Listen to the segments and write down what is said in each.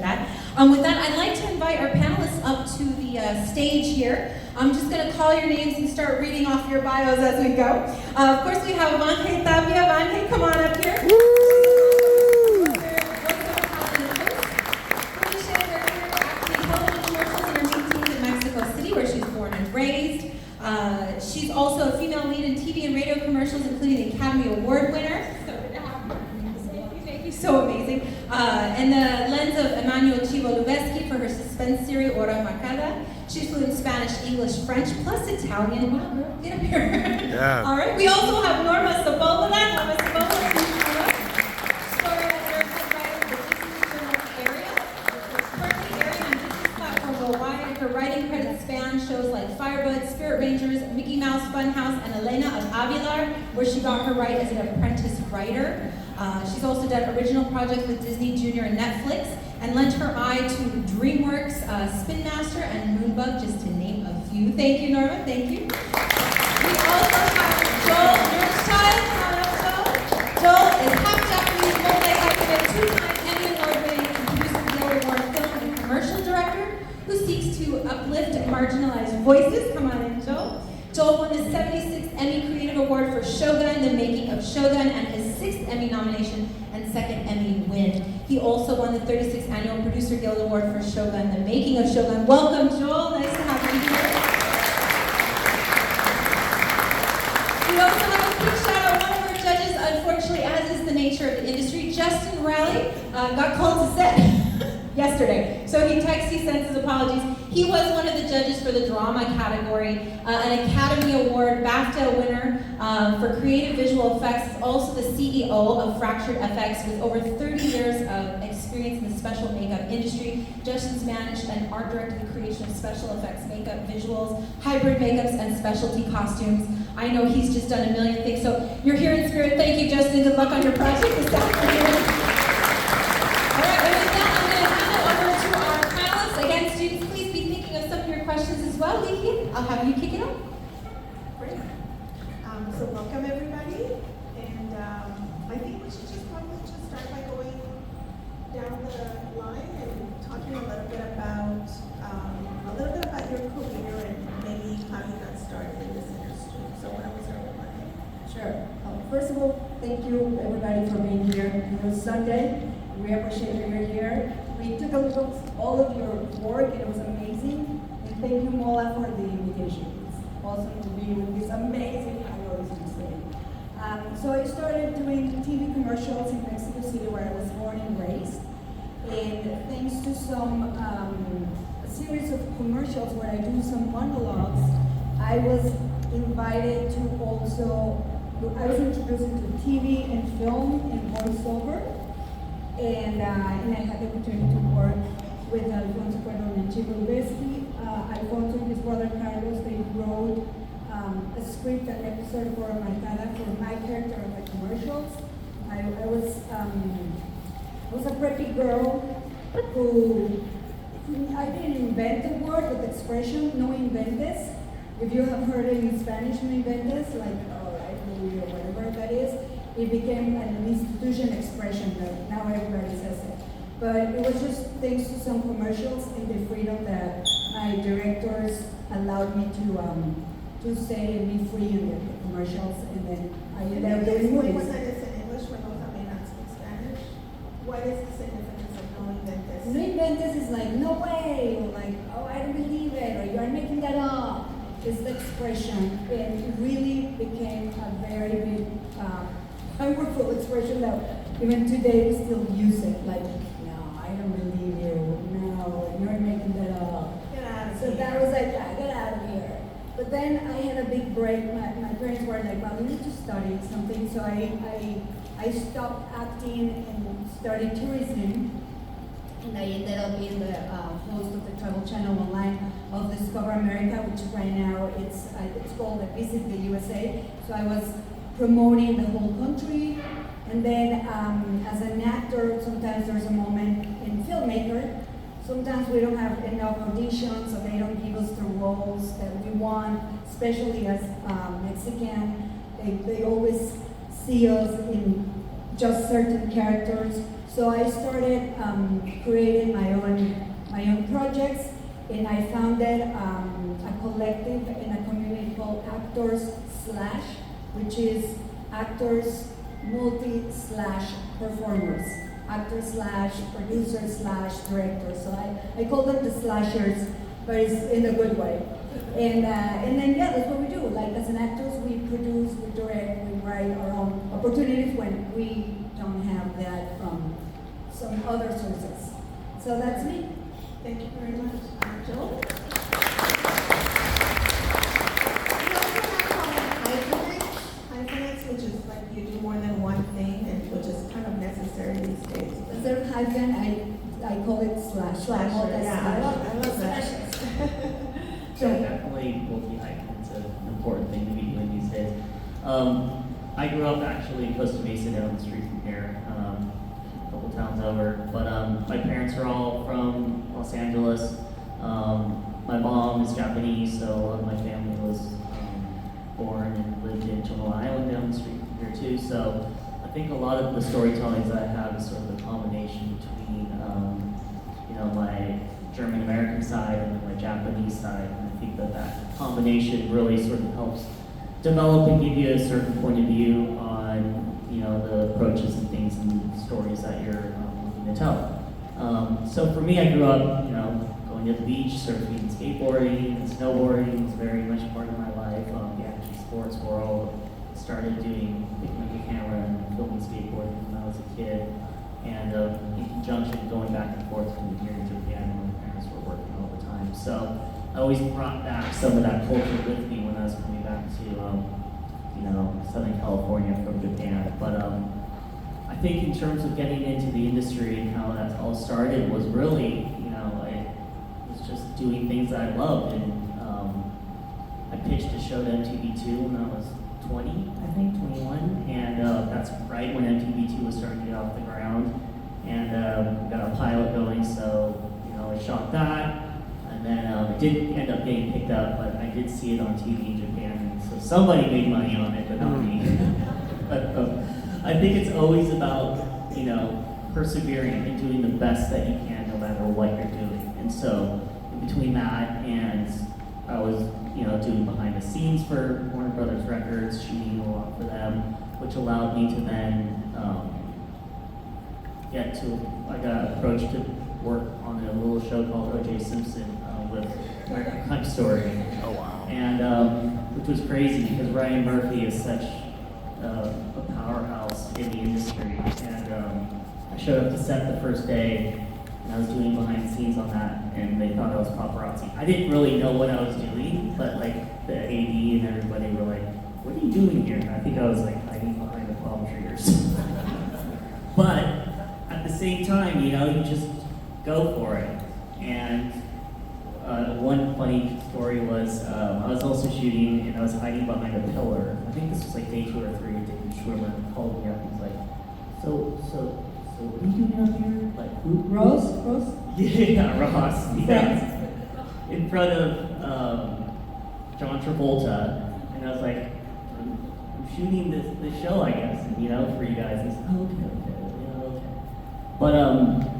that. With that, I'd like to invite our panelists up to the stage here. I'm just going to call your names and start reading off your bios as we go. Of course, we have Vange Tapia. Vange, come on up here. She's also a female lead in TV and radio commercials, including the Academy Award winner. Thank you, so amazing. And the lens of Ligiah Villalobos for her suspense series, Hora Marcada. She's fluent in Spanish, English, French, plus Italian. Wow, girl, get up here. Yeah. All right. We also have Norma Sepulveda. Norma Sepulveda, story editor, head writer of the Disney Journal area. Currently airing on Disney's platform worldwide. Her writing credits span shows like Firebird, Spirit Rangers, Mickey Mouse Funhouse, and Elena of Aguilar, where she got her right as an apprentice writer. She's also done original projects with Disney Junior and Netflix, and lent her eye to DreamWorks, Spin Master, and Moonbug, just to name a few. Thank you, Norma. Thank you. We also have Joel Nerdchild. Come on up, Joel. Joel is half Japanese, multi-hyphenate, two-time Emmy Award-winning producer, Guild Award film and commercial director who seeks to uplift marginalized voices. Come on in, Joel. Joel won the 76th Emmy Creative Award for Shogun, The Making of Shogun, and his 6th Emmy nomination and 2nd Emmy win. He also won the 36th Annual Producer Guild Award for Shogun, The Making of Shogun. Welcome, Joel. Nice to have you here. We also have a quick shout out. One of our judges, unfortunately, as is the nature of the industry, Justin Raleigh, got called to set yesterday. So he sends his apologies. He was one of the judges for the drama category, an Academy Award, BAFTA winner for creative visual effects. He's also the CEO of Fractured FX with over 30 years of experience in the special makeup industry. Justin's managed and art directed the creation of special effects, makeup, visuals, hybrid makeups, and specialty costumes. I know he's just done a million things, so you're here in spirit. Thank you, Justin. Good luck on your project this afternoon. Well, Ligiah, I'll have you kick it off. Great. So welcome everybody, and I think we should just probably just start by going down the line and talking a little bit about your career and maybe how you got started in this industry. So why don't we start with Vange? Sure. First of all, thank you everybody for being here. It was Sunday. We appreciate that you're here. We took a look at all of your work and it was amazing. Thank you, MOLAA, for the invitation. It's awesome to be with this amazing anniversary today. So I started doing TV commercials in Mexico City, where I was born and raised. And thanks to a series of commercials where I do some monologues, I was invited to I was introduced to TV and film and voiceover. And I had the opportunity to work with Alfonso Cuarón and Chivo. Alfonso and his brother Carlos, they wrote a script, an episode for Marcada for my character of the commercials. I was a preppy girl who I didn't invent the word, but the expression, no inventes. If you have heard it in Spanish, no inventes, like, oh, I believe or whatever that is, it became an institution expression that now everybody says it. But it was just thanks to some commercials and the freedom that my directors allowed me to say and be free in the commercials, and then I ended up doing movies. Was this in English for those that may not speak Spanish? What is the significance of no inventes? No inventes is like, no way, or like, oh, I don't believe it, or you are making that up. It's the expression, and it really became a very big, powerful expression that even today we still use it, like, I don't believe you. No, you're making that up. Get out of so here. that was like, get out of here. But then I had a big break. My parents were like, well, you need to study something. So I stopped acting and started tourism. And I ended up being the host of the Travel Channel Online of Discover America, which right now it's called Visit the USA. So I was promoting the whole country. And then as an actor, sometimes there's a moment in filmmaker, sometimes we don't have enough auditions, so they don't give us the roles that we want, especially as Mexican. They always see us in just certain characters. So I started creating my own projects, and I founded a collective in a community called Actors Slash, which is actors multi/performers, actors slash producers slash directors. So I call them the slashers, but it's in a good way. And then yeah, that's what we do. Like as an actors, we produce, we direct, we write our own opportunities when we don't have that from some other sources. So that's me. Thank you very much. Joel? Hyphenates, which is like you do more than one thing, and which is kind of necessary these days. Instead of hyphen, I call it slash. Slasher, yeah, I love that. So definitely multi-hyphen is an important thing to be doing these days. I grew up actually in Costa Mesa down the street from here, a couple towns over. But my parents are all from Los Angeles. My mom is Japanese, so a lot of my family was born and lived in Chamorro Island down the street from here too. So I think a lot of the storytellings that I have is sort of a combination between my German American side and then my Japanese side. And I think that combination really sort of helps develop and give you a certain point of view on the approaches and things and stories that you're looking to tell. So for me, I grew up going to the beach, surfing and skateboarding and snowboarding was very much part of my life. Actually sports were all started picking up a camera and filming skateboarding when I was a kid. And in conjunction, going back and forth from here to Japan when my parents were working all the time. So I always brought back some of that culture with me when I was coming back to, Southern California from Japan. But I think in terms of getting into the industry and how that all started was really, I was just doing things that I loved. And I pitched a show to MTV2 when I was 20, I think, 21. And that's right when MTV2 was starting to get off the ground. And we got a pilot going, so, I shot that. And then it didn't end up getting picked up, but I did see it on TV in Japan. So somebody made money on it, but not me. But I think it's always about, persevering and doing the best that you can no matter what you're doing. And so in between that and I was, doing behind the scenes for Warner Brothers Records, shooting a lot for them, which allowed me to then I got approached to work on a little show called O.J. Simpson with American Crime Story. Oh wow! And which was crazy because Ryan Murphy is such a powerhouse in the industry. And I showed up to set the first day, and I was doing behind the scenes on that, and they thought I was paparazzi. I didn't really know what I was doing, but like the AD and everybody were like, "What are you doing here?" And I think I was like hiding behind the palm trees. But at the same time, you just go for it. And one funny story was I was also shooting and I was hiding behind a pillar. I think this was like day 2 or 3. David Schwimmer called me up and was like, so what are you doing out here? Like who? Ross? Yeah, Ross. Yeah. In front of John Travolta, and I was like, I'm shooting this show, I guess, for you guys. He's like, okay. But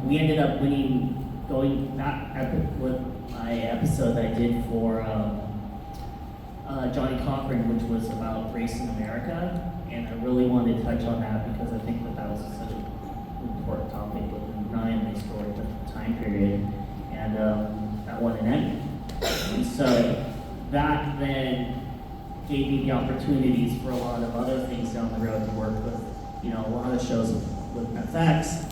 we ended up going back with my episode that I did for Johnny Cochran, which was about race in America, and I really wanted to touch on that because I think that was such an important topic within not only my story but the time period, and that won an Emmy. And so that then gave me the opportunities for a lot of other things down the road to work with, a lot of shows with FX.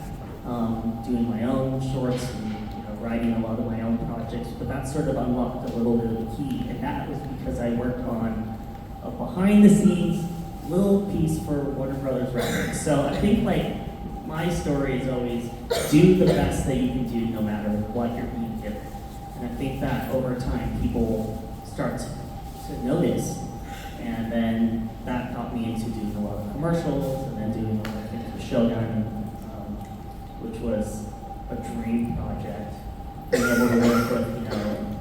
Doing my own shorts and writing a lot of my own projects, but that sort of unlocked a little bit of the key, and that was because I worked on a behind-the-scenes little piece for Warner Brothers Records. So I think my story is always do the best that you can do no matter what you're being given, and I think that over time people start to notice, and then that got me into doing a lot of commercials and then doing a lot of things for Shogun. Which was a dream project. Being able to work with,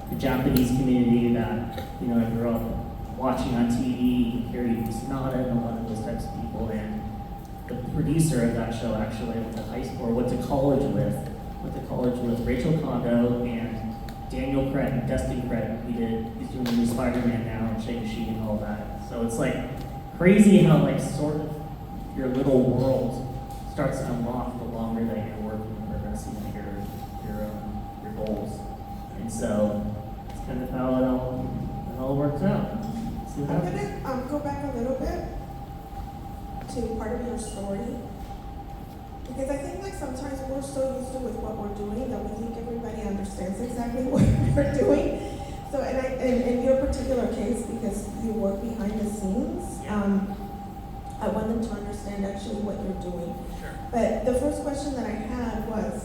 the Japanese community that, I grew up watching on TV, hearing Sonata and a lot of those types of people, and the producer of that show actually went to high school, or went to college with Rachel Kondo and Daniel Craig, Destin Craig. He's doing the new Spider-Man now and Shang-Chi and all that. So it's like crazy how like sort of your little world starts to unlock the longer that you're working and progressing at your goals. And so it's kind of how it all works out. See what I'm happens. gonna go back a little bit to part of your story. Because I think like sometimes we're so used to with what we're doing that we think everybody understands exactly what we're doing. So and in your particular case, because you work behind the scenes, I want them to understand actually what you're doing. Sure. But the first question that I had was,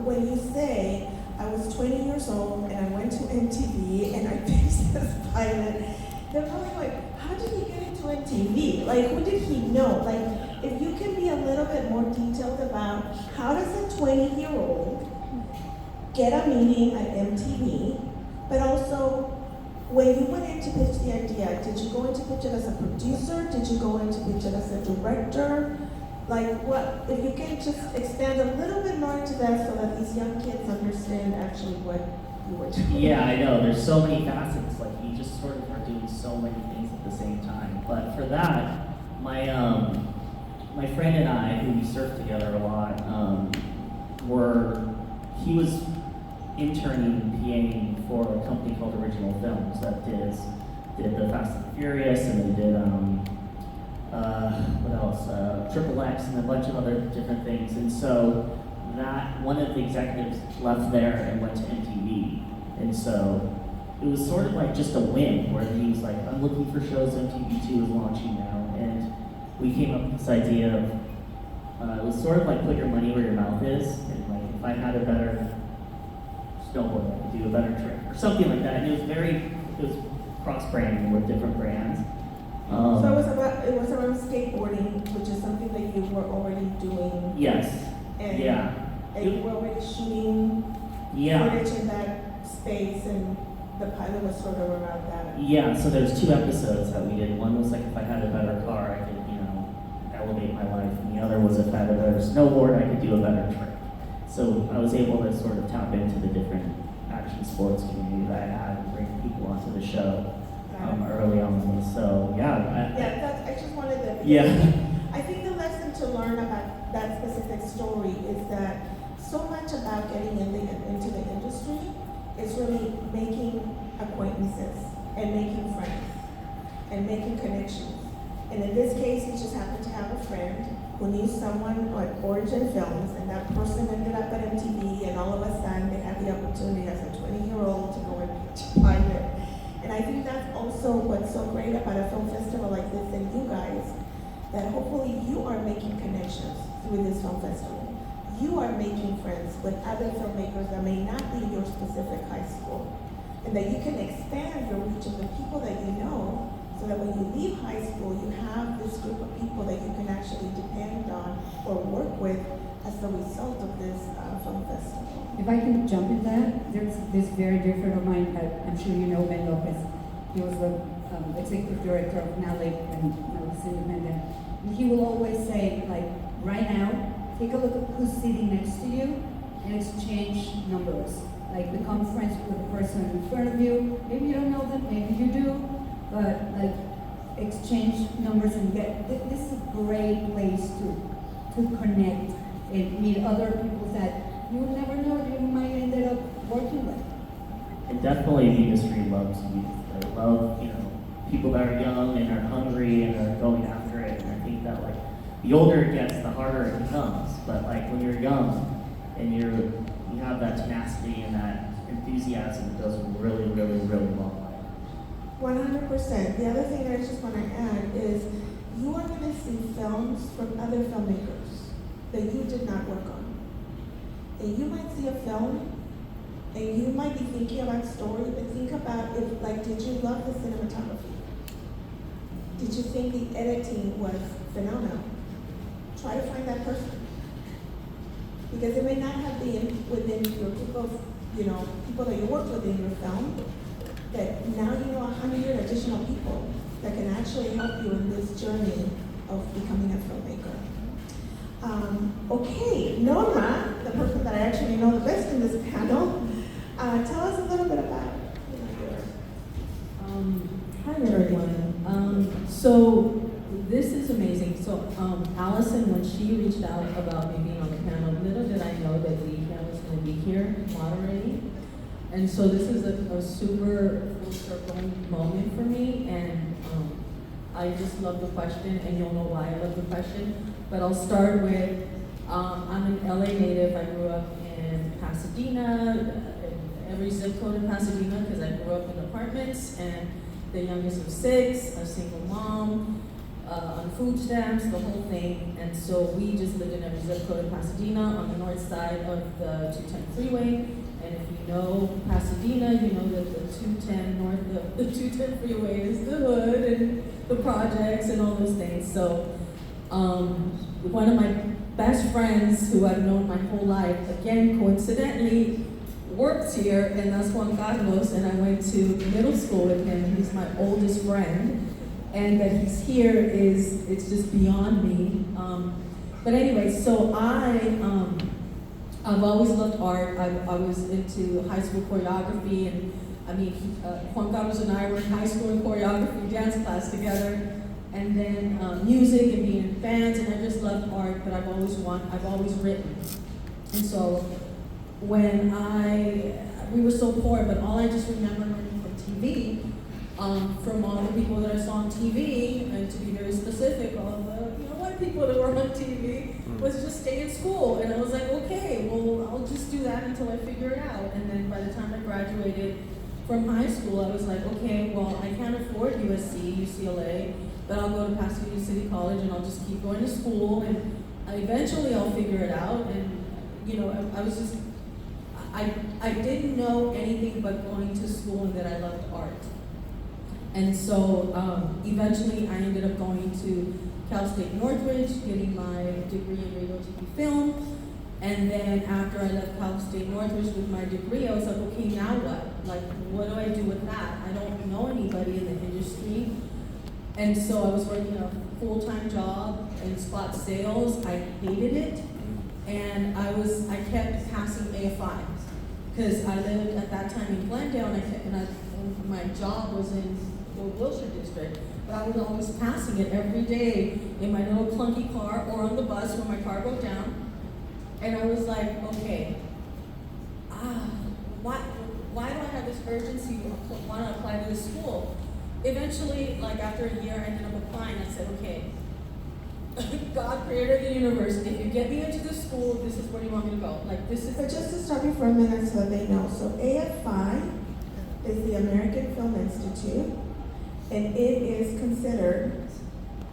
when you say, I was 20 years old and I went to MTV and I pitched this pilot, they're probably like, how did he get into MTV? Like, who did he know? Like, if you can be a little bit more detailed about how does a 20-year-old get a meeting at MTV, but also, when you went in to pitch the idea, did you go in to pitch it as a producer? Did you go in to pitch it as a director? Like what, if you can just expand a little bit more into that so that these young kids understand actually what you were doing. Yeah, I know, there's so many facets, like you just sort of are doing so many things at the same time. But for that, my friend and I, who we surfed together a lot, he was interning and PAing for a company called Original Films that did the Fast and Furious, and they did what else? Triple X and a bunch of other different things. And so that one of the executives left there and went to MTV. And so it was sort of like just a whim where he was like, I'm looking for shows MTV2 is launching now. And we came up with this idea of, it was sort of like put your money where your mouth is. And like if I had a better snowboard, I could do a better trick or something like that. And it was cross-branding with different brands. So it was around skateboarding, which is something that you were already doing. Yes. And, yeah. And you were already shooting footage in that space, and the pilot was sort of around that. Yeah, so there's 2 episodes that we did. One was like if I had a better car, I could, elevate my life. And the other was if I had a better snowboard, I could do a better trick. So I was able to sort of tap into the different action sports community that I had and bring people onto the show early on. So yeah. I just wanted to. Yeah. I think the lesson to learn about that specific story is that so much about getting into the industry is really making acquaintances and making friends and making connections. And in this case, he just happened to have a friend who knew someone at Origin Films, and that person ended up at MTV, and all of a sudden they had the opportunity as a 20-year-old to go and pitch a pilot. And I think that's also what's so great about a film festival like this and you guys, that hopefully you are making connections through this film festival. You are making friends with other filmmakers that may not be your specific high school, and that you can expand your reach of the people that you know, so that when you leave high school, you have this group of people that you can actually depend on or work with as the result of this film festival. If I can jump in that, there's this very dear friend of mine, I'm sure you know Ben Lopez. He was the executive director of NALIC and It's Independent. And he will always say, like, right now, take a look at who's sitting next to you and exchange numbers. Like, become friends with the person in front of you. Maybe you don't know them, maybe you do, but like, exchange numbers and this is a great place to connect and meet other people that you would never know you might end up working with. And definitely the industry loves youth. They love, people that are young and are hungry and are going after it. And I think that like the older it gets, the harder it becomes. But like when you're young and you have that tenacity and that enthusiasm, it goes a really, really, really long way. 100%. The other thing I just want to add is you are going to see films from other filmmakers that you did not work on. And you might see a film and you might be thinking about story, but think about if, like, did you love the cinematography? Did you think the editing was phenomenal? Try to find that person. Because it may not have been within your group of, people that you work with in your film, that now you know 100 additional people that can actually help you in this journey of becoming a filmmaker. Okay, Norma, the person that I actually know the best in this panel, tell us a little bit about your. Hi everyone. So this is amazing. So Allison, when she reached out about me being on the panel, little did I know that Ligiah was going to be here moderating. And so this is a super full circle moment for me, and I just love the question, and you'll know why I love the question. But I'll start with, I'm an LA native. I grew up in Pasadena, every zip code in Pasadena, because I grew up in apartments, and the youngest of 6, a single mom, on food stamps, the whole thing. And so we just lived in every zip code in Pasadena on the north side of the 210 freeway. And if you know Pasadena, you know that the 210 north of the 210 freeway is the hood and the projects and all those things. So one of my best friends who I've known my whole life, again, coincidentally, works here, and that's Juan Carlos, and I went to middle school with him. He's my oldest friend. And that he's here it's just beyond me. But anyway, so I've always loved art. I was into high school choreography, and I mean, Juan Carlos and I were in high school in choreography dance class together, and then music and being in bands, and I just loved art. But I've always written, and so when we were so poor, but all I just remember learning from TV. From all the people that I saw on TV, and to be very specific, all the white people that were on TV, was just stay in school. And I was like, okay, well, I'll just do that until I figure it out. And then by the time I graduated from high school, I was like, okay, well, I can't afford USC, UCLA, but I'll go to Pasadena City College and I'll just keep going to school, and eventually I'll figure it out. And I was just, I didn't know anything but going to school and that I loved art. And so eventually I ended up going to Cal State Northridge, getting my degree in radio, TV, film. And then after I left Cal State Northridge with my degree, I was like, okay, now what? Like, what do I do with that? I don't know anybody in the industry. And so I was working a full-time job in spot sales. I hated it. And I kept passing AFI. Because I lived at that time in Glendale, and my job was in the Wilshire district, but I was always passing it every day in my little clunky car or on the bus when my car broke down. And I was like, okay, why do I have this urgency to want to apply to this school? Eventually, like after a year, I ended up applying. I said, okay, God, creator of the universe, if you get me into this school, this is where you want me to go. Like, this is. So just to stop you for a minute so they know. So AFI is the American Film Institute, and it is considered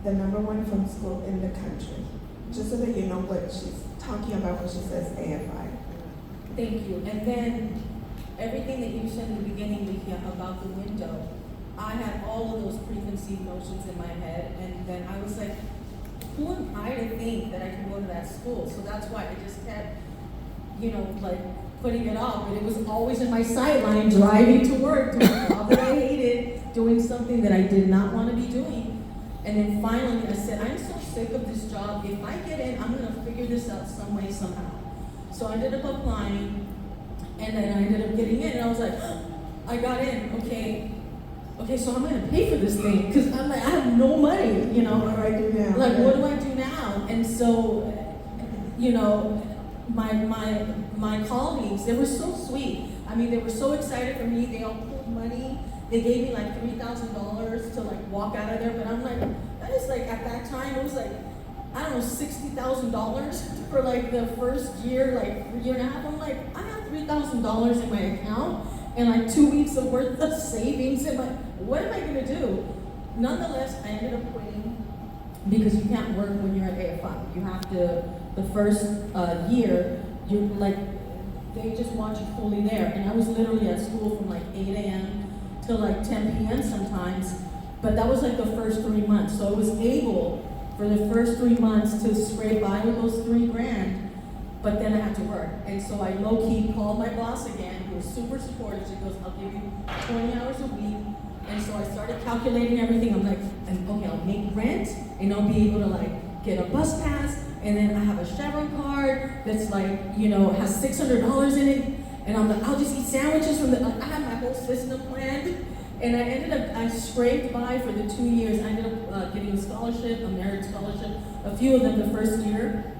the #1 film school in the country. Just so that you know what she's talking about when she says AFI. Thank you. And then everything that you said in the beginning, Ligiah, about the window, I had all of those preconceived notions in my head, and then I was like, who am I to think that I can go to that school? So that's why I just kept, putting it off. But it was always in my sideline, driving to work, doing a job that I hated, doing something that I did not want to be doing. And then finally I said, I'm so sick of this job. If I get in, I'm going to figure this out some way, somehow. So I ended up applying, and then I ended up getting in, and I was like, I got in, okay, so I'm gonna pay for this thing, because I'm like, I have no money, What do I do now? Like, what do I do now? And so, my colleagues, they were so sweet. I mean, they were so excited for me. They all pulled money. They gave me like $3,000 to like walk out of there. But I'm like, that is like, at that time, it was like, I don't know, $60,000 for like the first year, like year and a half. I'm like, I have $3,000 in my account and like 2 weeks of worth of savings. And like, what am I gonna do? Nonetheless, I ended up quitting because you can't work when you're at AFI. You have to, the first year, you like, they just want you fully there. And I was literally at school from like 8 a.m. till like 10 p.m. sometimes. But that was like the first 3 months. So I was able for the first 3 months to scrape by with those $3,000, but then I had to work. And so I low-key called my boss again, who was super supportive. She goes, I'll give you 20 hours a week. And so I started calculating everything. I'm like, okay, I'll make rent, and I'll be able to like get a bus pass, And then I have a Chevron card that's like, has $600 in it. And I'm like, I'll just eat sandwiches from I had my whole system planned. And I scraped by for the 2 years. I ended up getting a scholarship, a merit scholarship, a few of them the first year.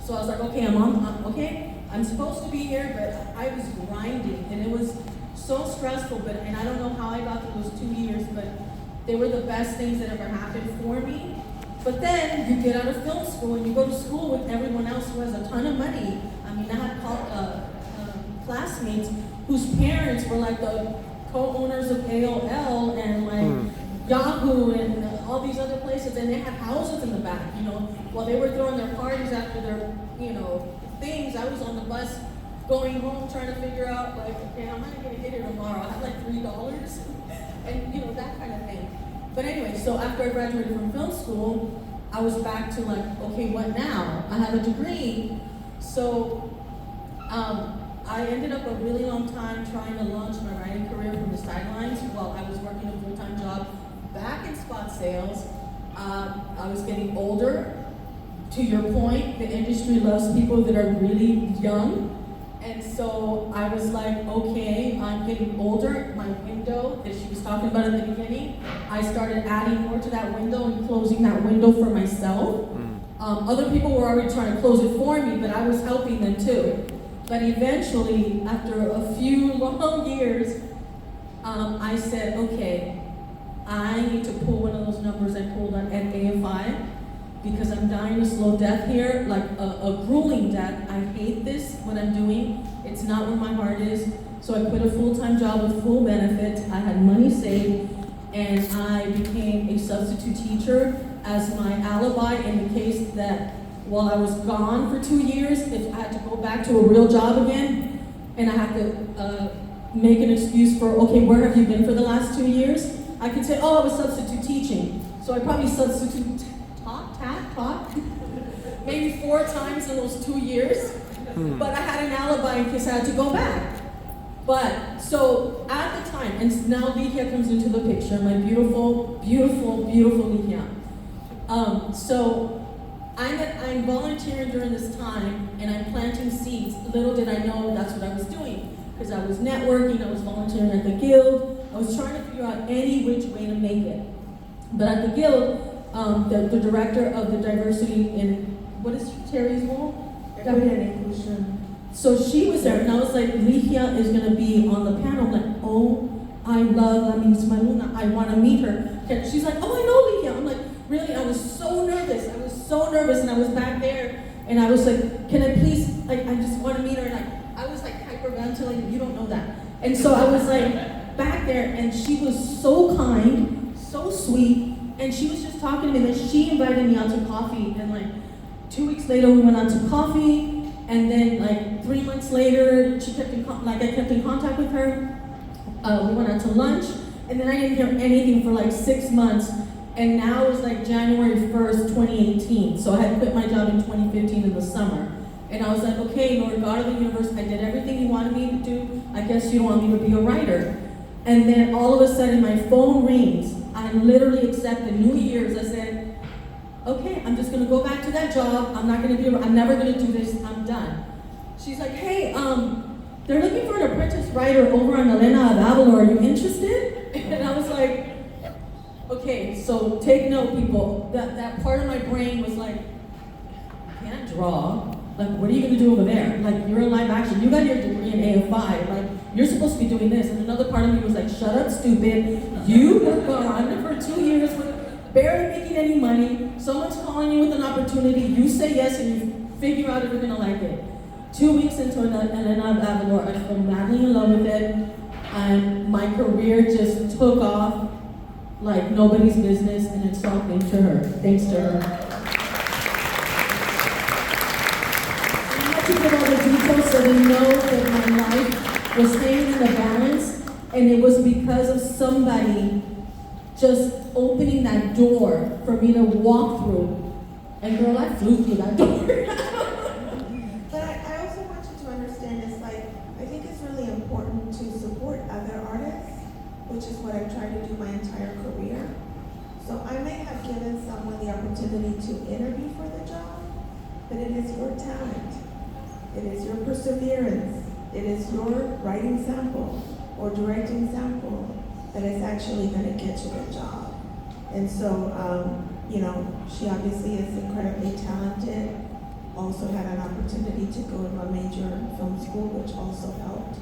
So I was like, okay, I'm supposed to be here, but I was grinding, and it was so stressful, and I don't know how I got through those 2 years, but they were the best things that ever happened for me. But then you get out of film school and you go to school with everyone else who has a ton of money. I mean, I had classmates whose parents were like the co-owners of AOL and like Yahoo and all these other places, and they had houses in the back, while they were throwing their parties after their, things. I was on the bus going home trying to figure out, like, okay, how am I gonna get here tomorrow? I had like $3 and that kind of thing. But anyway, so after I graduated from film school, I was back to like, okay, what now? I have a degree. So I ended up a really long time trying to launch my writing career from the sidelines while I was working a full-time job back in spot sales. I was getting older. To your point, the industry loves people that are really young. And so I was like, okay, I'm getting older. My window that she was talking about at the beginning, I started adding more to that window and closing that window for myself. Other people were already trying to close it for me, but I was helping them too. But eventually, after a few long years, I said, okay, I need to pull one of those numbers I pulled at AFI, because I'm dying a slow death here, like a grueling death. I hate this, what I'm doing. It's not where my heart is. So I quit a full-time job with full benefits. I had money saved, and I became a substitute teacher as my alibi in the case that while I was gone for 2 years, if I had to go back to a real job again, and I had to make an excuse for, okay, where have you been for the last 2 years? I could say, oh, I was substitute teaching. So I probably taught, maybe 4 times in those 2 years. But I had an alibi in case I had to go back. But, so at the time, and now Ligiah comes into the picture, my beautiful, beautiful, beautiful Ligiah. So I'm volunteering during this time, and I'm planting seeds. Little did I know that's what I was doing, because I was networking, I was volunteering at the Guild, I was trying to figure out any which way to make it. But at the Guild, the director of the diversity in, what is Terry's role? Equity and inclusion. So she was there, and I was like, Ligiah is gonna be on the panel. I'm like, oh, I love Miss Maluna, I wanna meet her. And she's like, oh, I know Ligiah. I'm like, really? I was so nervous, and I was back there, and I was like, can I please, like, I just wanna meet her, and I was like hyperventilating, you don't know that. And so I was like, back there, and she was so kind, so sweet, and she was just talking to me, and then she invited me out to coffee, and like 2 weeks later we went out to coffee, and then like 3 months later, I kept in contact with her. We went out to lunch, and then I didn't hear anything for like 6 months, and now it was like January 1st, 2018, so I had quit my job in 2015 in the summer. And I was like, okay, Lord God of the universe, I did everything you wanted me to do, I guess you don't want me to be a writer. And then all of a sudden my phone rings. I literally accepted New Year's. I said, okay, I'm just gonna go back to that job. I'm never gonna do this, I'm done. She's like, hey, they're looking for an apprentice writer over on Adelita. Are you interested? And I was like, okay, so take note, people. That part of my brain was like, I can't draw. Like, what are you gonna do over there? Like, you're in live action. You got your degree in AFI. Like, you're supposed to be doing this. And another part of me was like, shut up, stupid. You were gone for 2 years with barely making any money. Someone's calling you with an opportunity. You say yes, and you figure out if you're gonna like it. 2 weeks into Adelita, I fell madly in love with it. And my career just took off like nobody's business, and it's all thanks to her. Thanks to her. To give all the details so they know that my life was hanging in the balance, and it was because of somebody just opening that door for me to walk through. And girl, I flew through that door. But I also want you to understand this, like, I think it's really important to support other artists, which is what I've tried to do my entire career. So I may have given someone the opportunity to interview for the job, but it is your talent. It is your perseverance. It is your writing sample or directing sample that is actually going to get you the job. And so, you know, she obviously is incredibly talented, also had an opportunity to go to a major film school, which also helped.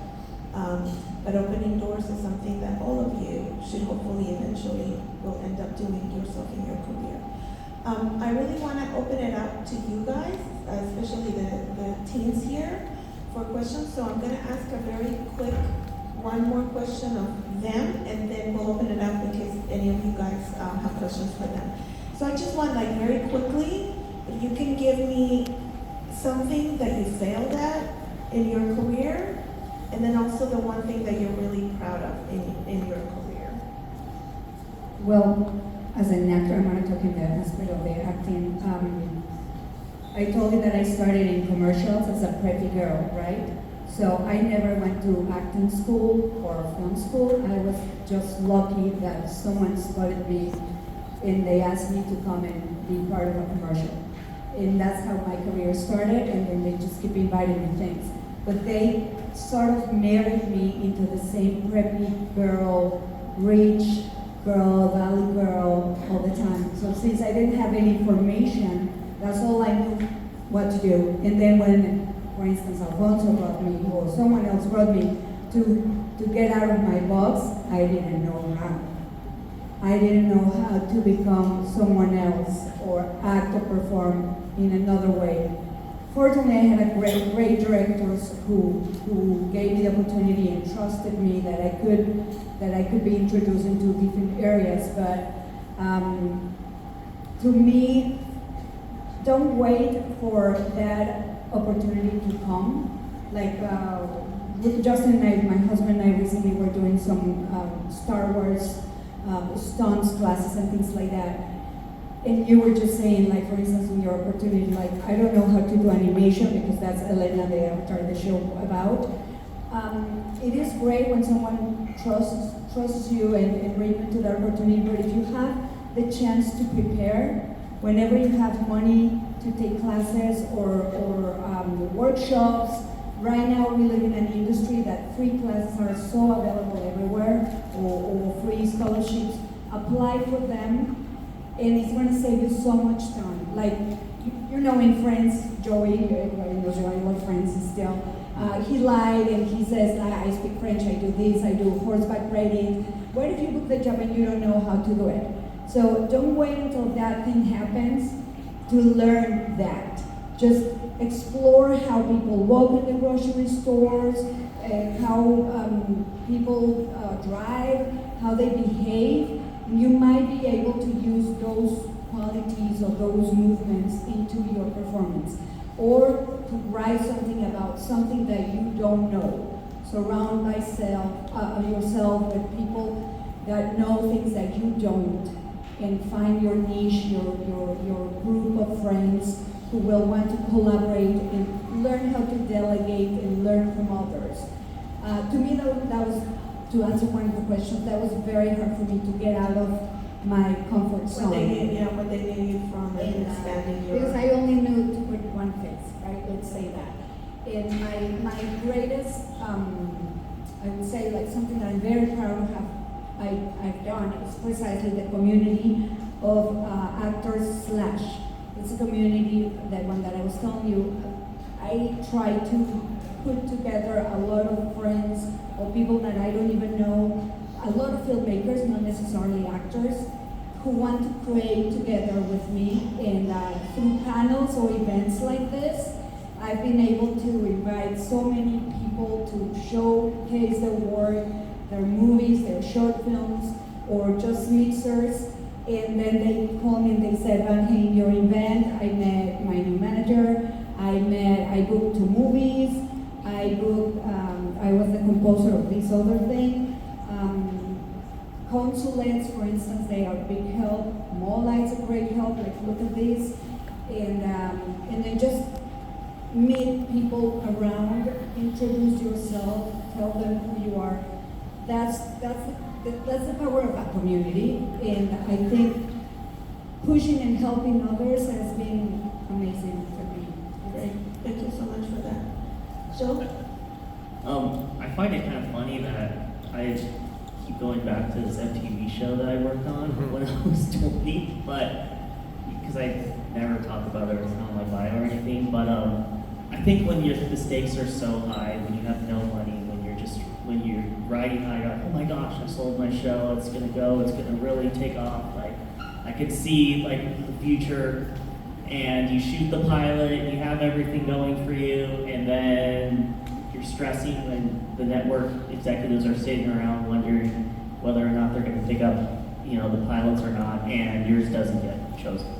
But opening doors is something that all of you should hopefully eventually will end up doing yourself in your career. I really want to open it up to you guys, especially the teens here, for questions. So I'm going to ask a very quick one more question of them, and then we'll open it up in case any of you guys have questions for them. So I just want, like, very quickly, if you can give me something that you failed at in your career, and then also the one thing that you're really proud of in your career. Well, as an actor, I'm going to talk in the aspect of the acting. I told you that I started in commercials as a preppy girl, right? So I never went to acting school or film school. I was just lucky that someone spotted me and they asked me to come and be part of a commercial. And that's how my career started, and then they just keep inviting me things. But they sort of married me into the same preppy girl, rich girl, valley girl all the time. So since I didn't have any formation, that's all I knew what to do. And then when, for instance, Alfonso brought me, or someone else brought me to get out of my box, I didn't know how. I didn't know how to become someone else or act or perform in another way. Fortunately, I had a great directors who gave me the opportunity and trusted me that I could be introduced into different areas. But to me, don't wait for that opportunity to come. Like with Justin and I, my husband and I recently were doing some Star Wars stunts classes and things like that. And you were just saying, like, for instance, in your opportunity, like, I don't know how to do animation because that's Elena, the avatar, the show about. It is great when someone trusts you and brings you to the opportunity, but if you have the chance to prepare, whenever you have money to take classes or workshops, right now we live in an industry that free classes are so available everywhere, or free scholarships. Apply for them. And it's going to save you so much time. Like, you know, in Friends, Joey, everybody knows Joey, I love Friends still. He lied and he says, I speak French, I do this, I do horseback riding. What if you book the job and you don't know how to do it? So don't wait until that thing happens to learn that. Just explore how people walk in the grocery stores, how people drive, how they behave. You might be able to use those qualities or those movements into your performance. Or to write something about something that you don't know. Surround yourself with people that know things that you don't, and find your niche, your group of friends who will want to collaborate and learn how to delegate and learn from others. To me, that was, to answer one of the questions, that was very hard for me to get out of my comfort zone. What they knew you from and expanding your... Because I only knew to put one face, right? Let's say that. And my greatest, I would say, like, something that I'm very proud of I've done is precisely the community of actors slash. It's a community, that one that I was telling you, I try to put together a lot of friends or people that I don't even know, a lot of filmmakers, not necessarily actors, who want to create together with me. And through panels or events like this, I've been able to invite so many people to showcase their work, their movies, their short films, or just mixers. And then they call me and they said, Van, hey, in your event, I met my new manager, I booked 2 movies, I was the composer of this other thing. Consulates, for instance, they are a big help. MOLAA is a great help, like, look at this. And then just meet people around, introduce yourself, tell them who you are. That's the power of a community, and I think pushing and helping others has been amazing for me. great. Thank you so much for that. Joe? I find it kind of funny that I keep going back to this MTV show that I worked on when I was 20, but because I never talked about it or it's not on my bio or anything, but I think when the stakes are so high, when you have no money, when you're riding high, you're like, oh my gosh, I sold my show, it's gonna really take off. Like, I could see like the future, and you shoot the pilot, you have everything going for you, and then you're stressing when the network executives are sitting around wondering whether or not they're gonna pick up, the pilots or not, and yours doesn't get chosen.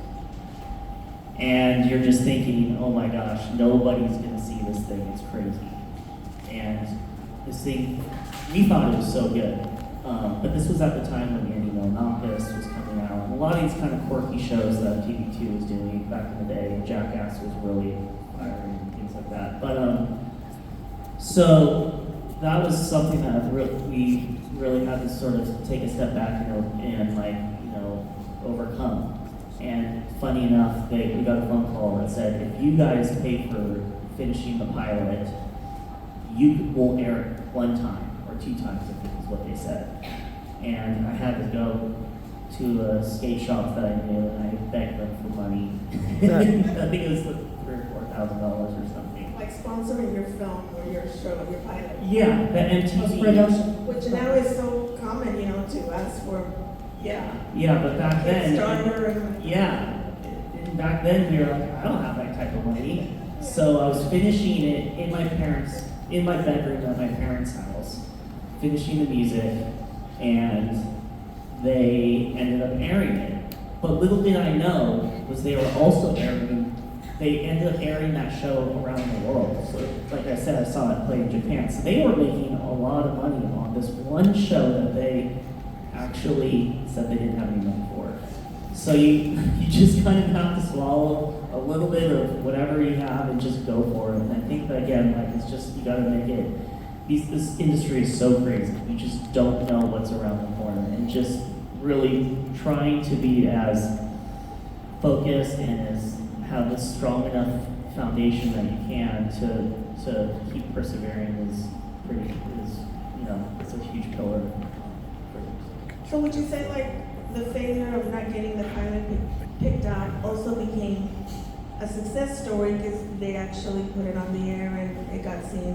And you're just thinking, oh my gosh, nobody's gonna see this thing, it's crazy. And this thing, we thought it was so good. But this was at the time when Andy Milonakis was coming out. And a lot of these kind of quirky shows that TV2 was doing back in the day, Jackass was really firing and things like that. But so that was something that we really had to sort of take a step back and overcome. And funny enough, we got a phone call that said, if you guys pay for finishing the pilot, you will air it 1 time or 2 times, I think is what they said. And I had to go to a skate shop that I knew, and I begged them for money. I think it was like $3,000 or $4,000 or something. Like sponsoring your film or your show, your pilot. Yeah, the MTV production. Which now is so common, to ask for, Yeah, but back then, and back then we were like, I don't have that type of money. So I was finishing it in my bedroom at my parents' house, finishing the music, and they ended up airing it. But little did I know was they ended up airing that show around the world. So like I said, I saw it play in Japan. So they were making a lot of money on this one show that they actually said they didn't have any money for. So you just kind of have to swallow a little bit of whatever you have and just go for it. And I think that again, it's just, you gotta make it, this industry is so crazy. You just don't know what's around the corner, and just really trying to be as focused and have a strong enough foundation that you can to keep persevering is it's a huge pillar. So would you say the failure of not getting the pilot picked up also became a success story because they actually put it on the air and it got seen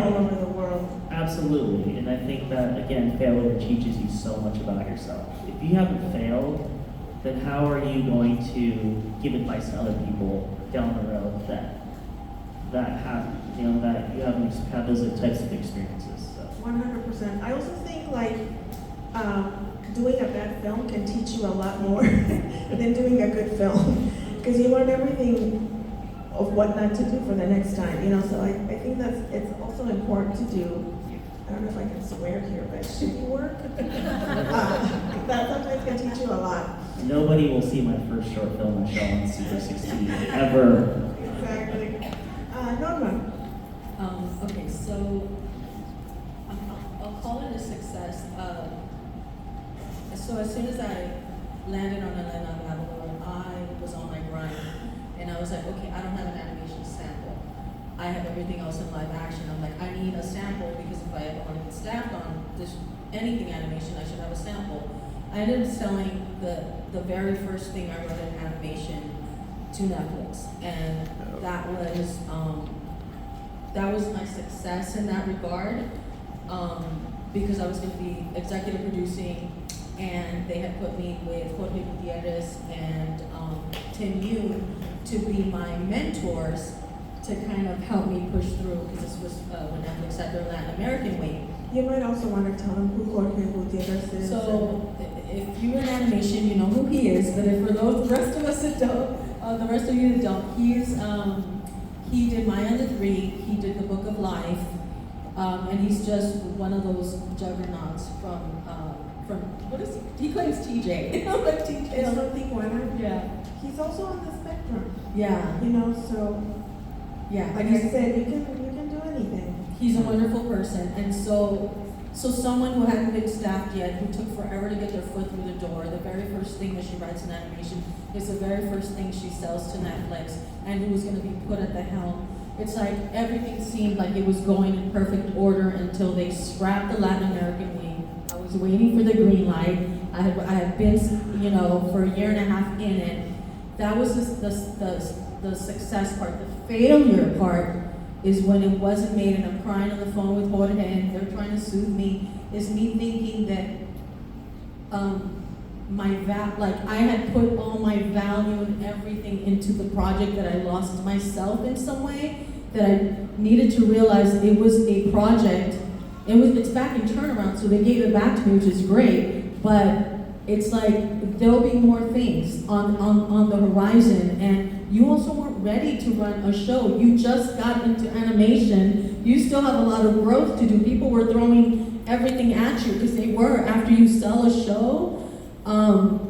all over the world? Absolutely, and I think that, again, failure teaches you so much about yourself. If you haven't failed, then how are you going to give advice to other people down the road that you haven't had those types of experiences? So. 100%. I also think doing a bad film can teach you a lot more than doing a good film, because you learn everything of what not to do for the next time. So I think it's also important to do. I don't know if I can swear here, but shitty work. That sometimes can teach you a lot. Nobody will see my first short film I show on Super 16 ever. Exactly. Norma. Okay, so I'll call it a success. So as soon as I landed on Atlanta Babylon, I was on my grind, and I was like, okay, I don't have an animation sample. I have everything else in live action. I'm like, I need a sample, because if I ever want to get staffed on anything animation, I should have a sample. I ended up selling the very first thing I wrote in animation to Netflix, and that was my success in that regard, because I was going to be executive producing, and they had put me with Jorge Gutierrez and Tim Yoon to be my mentors to kind of help me push through, because this was when Netflix had their Latin American wing. You might also want to tell them who Jorge Gutierrez is. So if you're in animation, you know who he is, but if for the rest of us that don't, the rest of you that don't, he did My Under 3, he did The Book of Life, and he's just one of those juggernauts from what is he? He claims TJ. Like TJ. I don't think one. Yeah. He's also on the spectrum. Yeah. So Yeah. like I said, you can do anything. He's a wonderful person, and so someone who hadn't been staffed yet, who took forever to get their foot through the door, the very first thing that she writes in animation is the very first thing she sells to Netflix, and who was going to be put at the helm. It's like everything seemed like it was going in perfect order until they scrapped the Latin American wing. I was waiting for the green light. I had been, for a year and a half in it. That was the success part. The failure part is when it wasn't made, and I'm crying on the phone with Jorge, and they're trying to soothe me, is me thinking that I had put all my value and everything into the project, that I lost myself in some way, that I needed to realize it was a project. It's back in turnaround, so they gave it back to me, which is great, but it's like there'll be more things on the horizon, and you also weren't ready to run a show. You just got into animation. You still have a lot of growth to do. People were throwing everything at you, because they were. After you sell a show,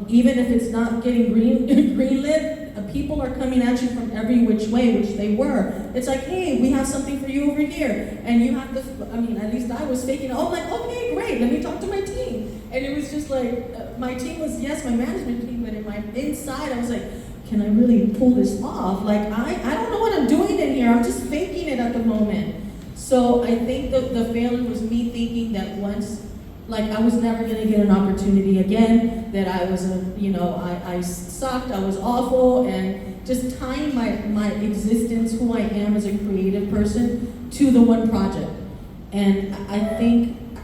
even if it's not getting greenlit, people are coming at you from every which way, which they were. It's like, hey, we have something for you over here. And you have to, at least I was faking, okay, great, let me talk to my team. And it was just like, my team was, yes, my management team, but in my inside, I was like, can I really pull this off? Like, I don't know what I'm doing in here. I'm just faking it at the moment. So I think the failure was me thinking that once, I was never gonna get an opportunity again, that I was I sucked, I was awful, and just tying my existence, who I am as a creative person, to the one project. And I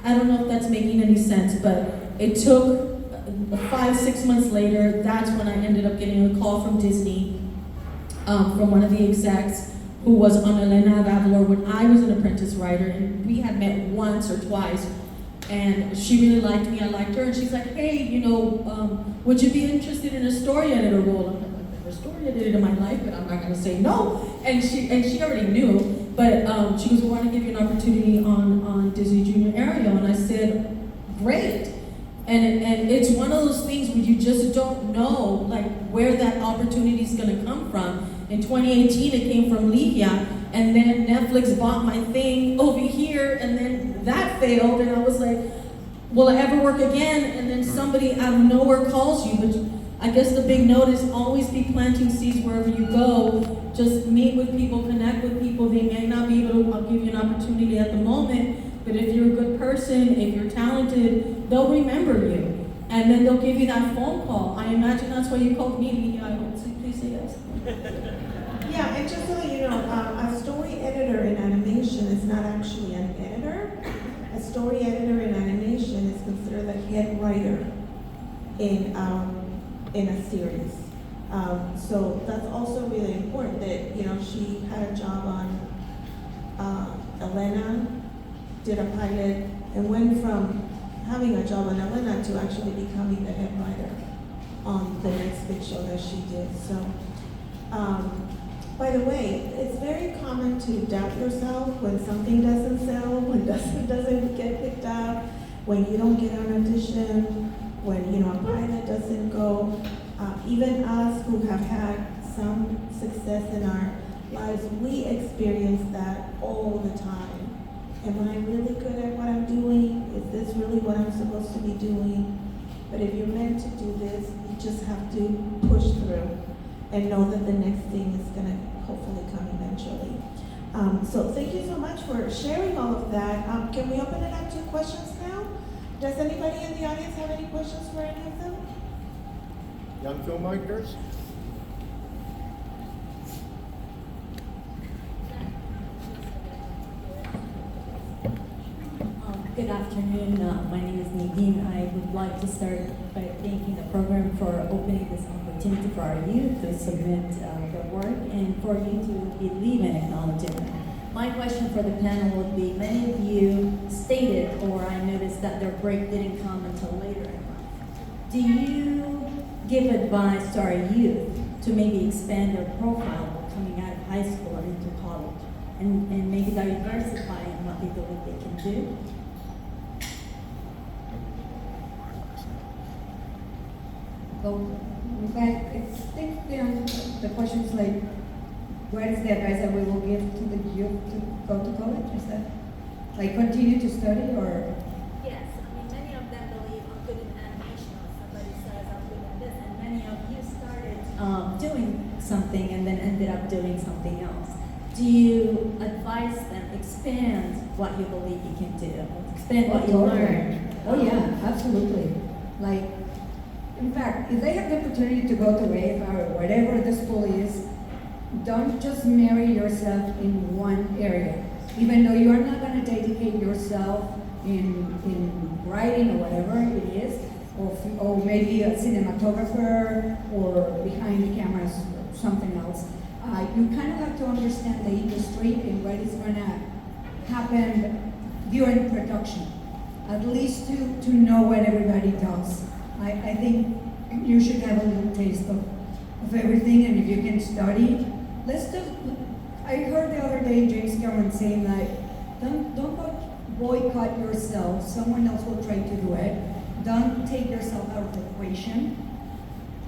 don't know if that's making any sense, but it took 5-6 months later, that's when I ended up getting a call from Disney, from one of the execs who was on Elena Avalor when I was an apprentice writer, and we had met once or twice, and she really liked me, I liked her, and she's like, hey, would you be interested in a story editor role? I'm like, I've never story edited in my life, but I'm not gonna say no. And she already knew, but she goes, we want to give you an opportunity on Disney Junior Aerial, and I said, great. And it's one of those things where you just don't know where that opportunity is going to come from. In 2018, it came from Ligiah, and then Netflix bought my thing over here, and then that failed, and I was like, will I ever work again? And then somebody out of nowhere calls you, but I guess the big note is always be planting seeds wherever you go. Just meet with people, connect with people. They may not be able to give you an opportunity at the moment, but if you're a good person, if you're talented, they'll remember you. And then they'll give you that phone call. I imagine that's why you called me. I hope so. Please say yes. Yeah, and just so that you know, a story editor in animation is not actually an editor. A story editor in animation is considered the head writer in a series. So that's also really important that, she had a job on Elena, did a pilot, and went from having a job on Adelita to actually becoming the head writer on the next big show that she did. So, by the way, it's very common to doubt yourself when something doesn't sell, when doesn't get picked up, when you don't get an audition, when a pilot doesn't go. Even us who have had some success in our lives, we experience that all the time. Am I really good at what I'm doing? Is this really what I'm supposed to be doing? But if you're meant to do this, you just have to push through and know that the next thing is going to hopefully come eventually. So thank you so much for sharing all of that. Can we open it up to questions now? Does anybody in the audience have any questions for any of them? Young filmmakers? Good afternoon. My name is Nadine. I would like to start by thanking the program for opening this opportunity for our youth to submit their work and for you to believe in acknowledging. My question for the panel would be, many of you stated, or I noticed that their break didn't come until later in life. Do you give advice to our youth to maybe expand their profile coming out of high school and into college, and maybe diversify in what they believe they can do? So, in fact, I think the question is what is the advice that we will give to the youth to go to college? Is that? like continue to study or? Yes, I mean, many of them believe I'm good in animation, or somebody says I'm good in this, and many of you started doing something and then ended up doing something else. Do you advise them expand what you believe you can do, expand what you Totally. learn? Oh yeah, absolutely. Like, in fact, if they have the opportunity to go to AFR or whatever the school is, don't just marry yourself in one area. Even though you are not going to dedicate yourself in writing or whatever it is, or maybe a cinematographer or behind the cameras or something else, you kind of have to understand the industry and what is going to happen during production, at least to know what everybody does. I think you should have a little taste of everything, and if you can study, let's just, I heard the other day James Cameron saying that, don't boycott yourself, someone else will try to do it. Don't take yourself out of the equation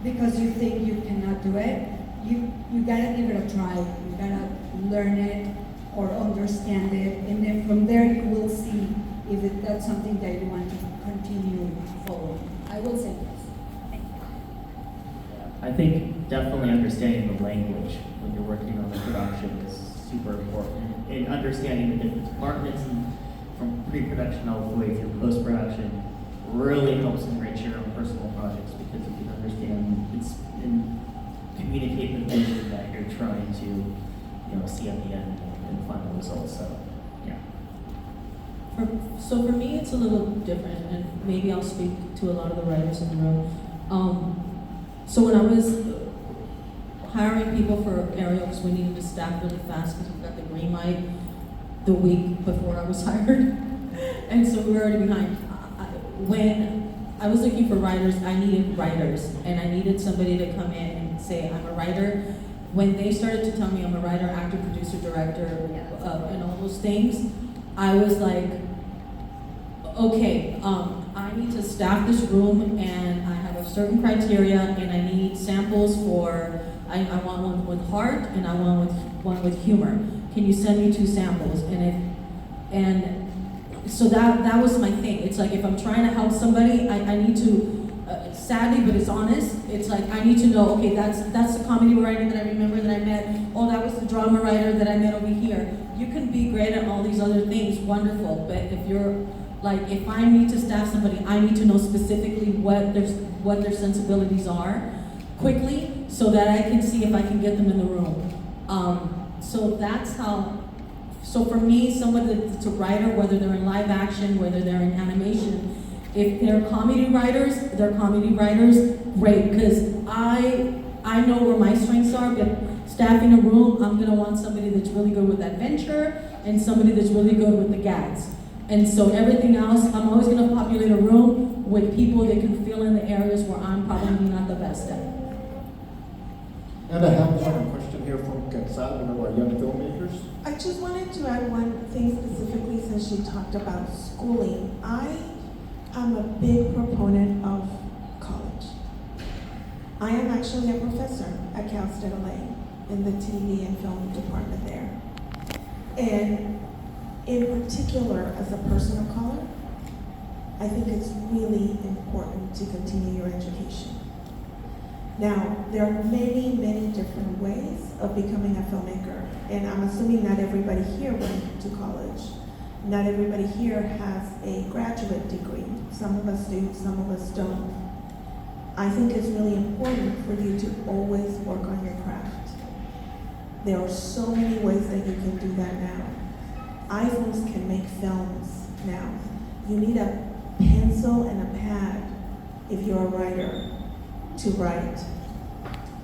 because you think you cannot do it. You gotta give it a try, you gotta learn it or understand it, and then from there you will see if that's something that you want to continue following. I will say this. I think definitely understanding the language when you're working on the production is super important. And understanding the different departments and from pre-production all the way through post-production really helps enrich your own personal projects because you can understand and communicate the vision that you're trying to see at the end and the final results. So yeah. So for me, it's a little different, and maybe I'll speak to a lot of the writers in the room. So when I was hiring people for Ariel, because we needed to staff really fast because we got the green light the week before I was hired, and so we were already behind. When I was looking for writers, I needed writers, and I needed somebody to come in and say, I'm a writer. When they started to tell me I'm a writer, actor, producer, director, and all those things, I was like, okay, I need to staff this room, and I have a certain criteria, and I need samples for, I want one with heart, and I want one with humor. Can you send me 2 samples? And so that was my thing. It's like if I'm trying to help somebody, I need to, sadly, but it's honest, it's like I need to know, okay, that's the comedy writer that I remember that I met. Oh, that was the drama writer that I met over here. You can be great at all these other things, wonderful, but if I need to staff somebody, I need to know specifically what their sensibilities are quickly so that I can see if I can get them in the room. So that's how. So for me, somebody that's a writer, whether they're in live action, whether they're in animation, if they're comedy writers, great, because I know where my strengths are, but staffing a room, I'm gonna want somebody that's really good with adventure and somebody that's really good with the gags. And so everything else, I'm always gonna populate a room with people that can fill in the areas where I'm probably not the best at. And I have one question here from Quetzal, one of our young filmmakers. I just wanted to add one thing specifically since she talked about schooling. I am a big proponent of college. I am actually a professor at Cal State LA in the TV and film department there. And in particular, as a person of color, I think it's really important to continue your education. Now, there are many, many different ways of becoming a filmmaker, and I'm assuming not everybody here went to college. Not everybody here has a graduate degree. Some of us do, some of us don't. I think it's really important for you to always work on your craft. There are so many ways that you can do that now. iPhones can make films now. You need a pencil and a pad if you're a writer to write.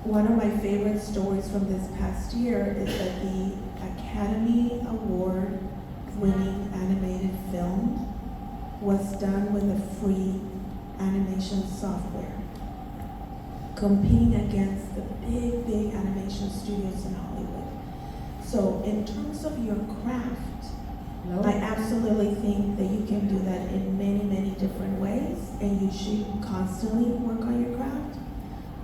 One of my favorite stories from this past year is that the Academy Award winning animated film was done with a free animation software, competing against the big, big animation studios in Hollywood. So in terms of your craft, I absolutely think that you can do that in many, many different ways, and you should constantly work on your craft.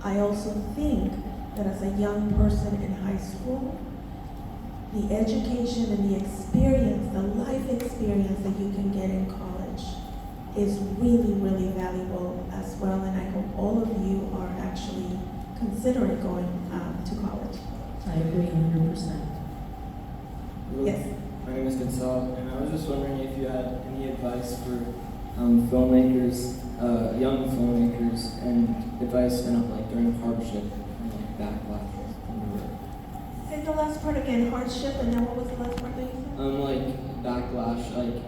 I also think that as a young person in high school, the education and the experience, the life experience that you can get in college is really, really valuable as well. And I hope all of you are actually considering going to college. I agree 100%. Yes. My name is Gonzalo, and I was just wondering if you had any advice for filmmakers, young filmmakers, and advice kind of like during hardship and like backlash from the work. Say the last part again, hardship, and then what was the last part that you said? Like backlash, like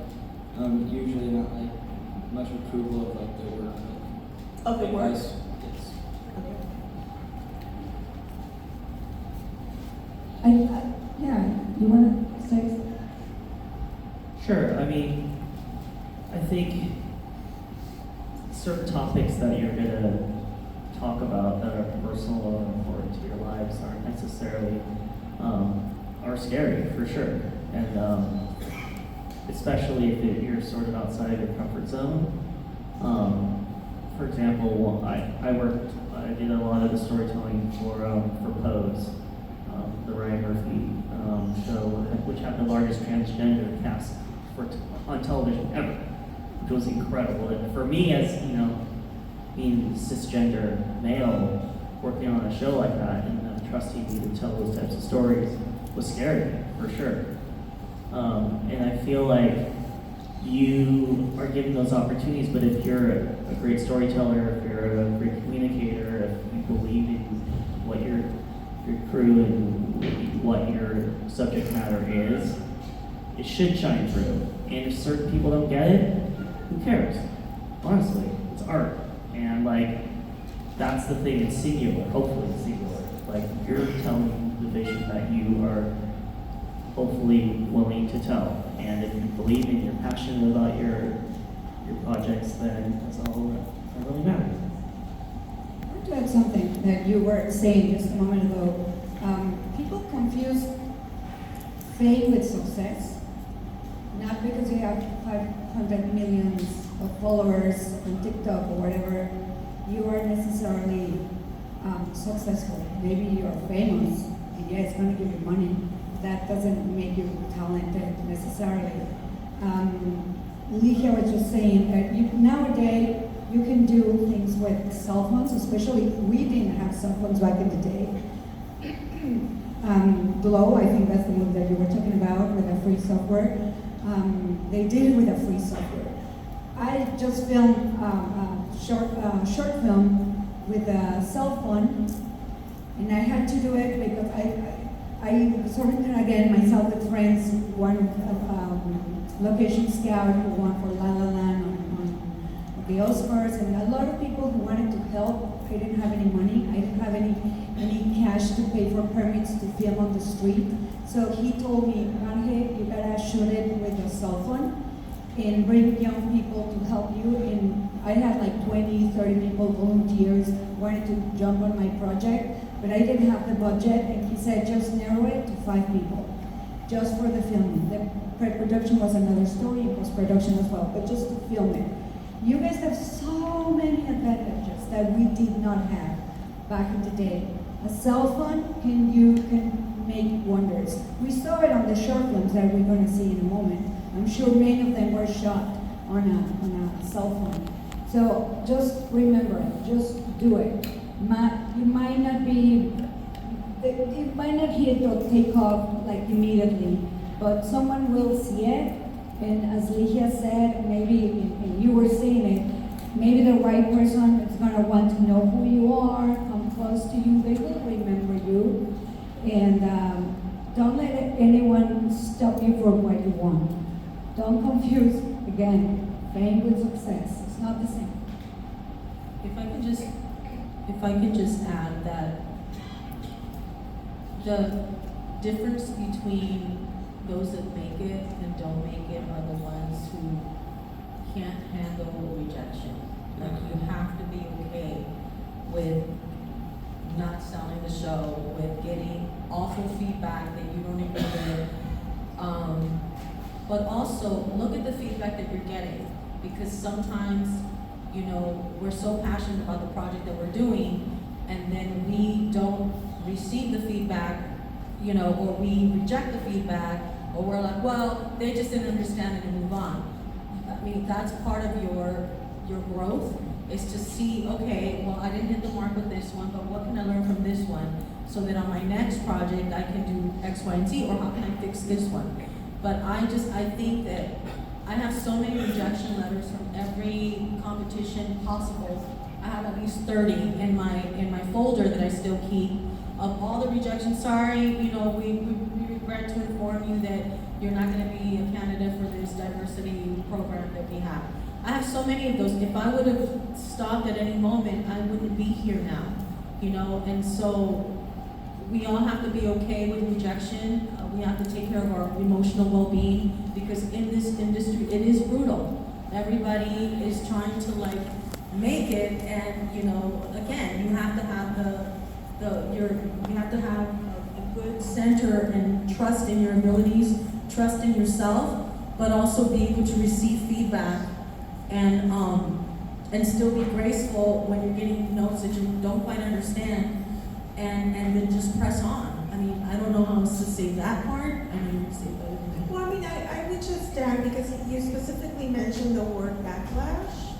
usually not like much approval of like their work. Of the work? Advice, yes. Okay. Yeah, you want to say something? Sure. I mean, I think certain topics that you're going to talk about that are personal or important to your lives aren't necessarily are scary for sure, and especially if you're sort of outside of your comfort zone. For example, I did a lot of the storytelling for Pose, the Ryan Murphy show, which had the largest transgender cast on television ever, which was incredible. And for me, as being cisgender male, working on a show like that and them trusting me to tell those types of stories was scary, for sure. And I feel like you are given those opportunities, but if you're a great storyteller, if you're a great communicator, if you believe in what your crew and what your subject matter is, it should shine through. And if certain people don't get it, who cares? Honestly, it's art. And that's the thing, it's singular, hopefully it's singular. You're telling the vision that you are hopefully willing to tell. And if you believe and you're passionate about your projects, then that's all that really matters. I want to add something that you were saying just a moment ago. People confuse fame with success, not because you have 500 million of followers on TikTok or whatever, you are necessarily successful. Maybe you are famous, and yeah, it's going to give you money. That doesn't make you talented necessarily. Ligiah was just saying that nowadays you can do things with cell phones, especially we didn't have cell phones back in the day. Glow, I think that's the movie that you were talking about with the free software. They did it with a free software. I just filmed a short film with a cell phone, and I had to do it because I surrendered again myself with friends, one location scout who won for La La Land on the Oscars, and a lot of people who wanted to help. I didn't have any money. I didn't have any cash to pay for permits to film on the street. So he told me, Vange, you gotta shoot it with a cell phone and bring young people to help you. And I had 20, 30 people, volunteers, wanted to jump on my project, but I didn't have the budget. And he said, just narrow it to 5 people, just for the filming. The pre-production was another story, and post-production as well, but just to film it. You guys have so many advantages that we did not have back in the day. A cell phone can make wonders. We saw it on the short films that we're going to see in a moment. I'm sure many of them were shot on a cell phone. So just remember, just do it. You might not be, it might not hit or take off immediately, but someone will see it. And as Ligiah said, maybe, and you were saying it, maybe the right person is going to want to know who you are, come close to you, they will remember you. And don't let anyone stop you from what you want. Don't confuse, again, fame with success. It's not the same. If I could just add that the difference between those that make it and don't make it are the ones who can't handle rejection. You have to be okay with not selling the show, with getting awful feedback that you don't agree with. But also look at the feedback that you're getting, because sometimes, we're so passionate about the project that we're doing, and then we don't receive the feedback, or we reject the feedback, or we're like, well, they just didn't understand it and move on. I mean, that's part of your growth, is to see, okay, well, I didn't hit the mark with this one, but what can I learn from this one, so that on my next project I can do X, Y, and Z, or how can I fix this one? But I think that I have so many rejection letters from every competition possible. I have at least 30 in my folder that I still keep of all the rejections. Sorry, we regret to inform you that you're not going to be a candidate for this diversity program that we have. I have so many of those. If I would have stopped at any moment, I wouldn't be here now, and so we all have to be okay with rejection. We have to take care of our emotional well-being, because in this industry, it is brutal. Everybody is trying to make it, and again, you have to have you have to have a good center and trust in your abilities, trust in yourself, but also be able to receive feedback and still be graceful when you're getting notes that you don't quite understand, and then just press on. I mean, I don't know how else to say that part. I mean, say that. Well, I mean, I would just add, because you specifically mentioned the word backlash,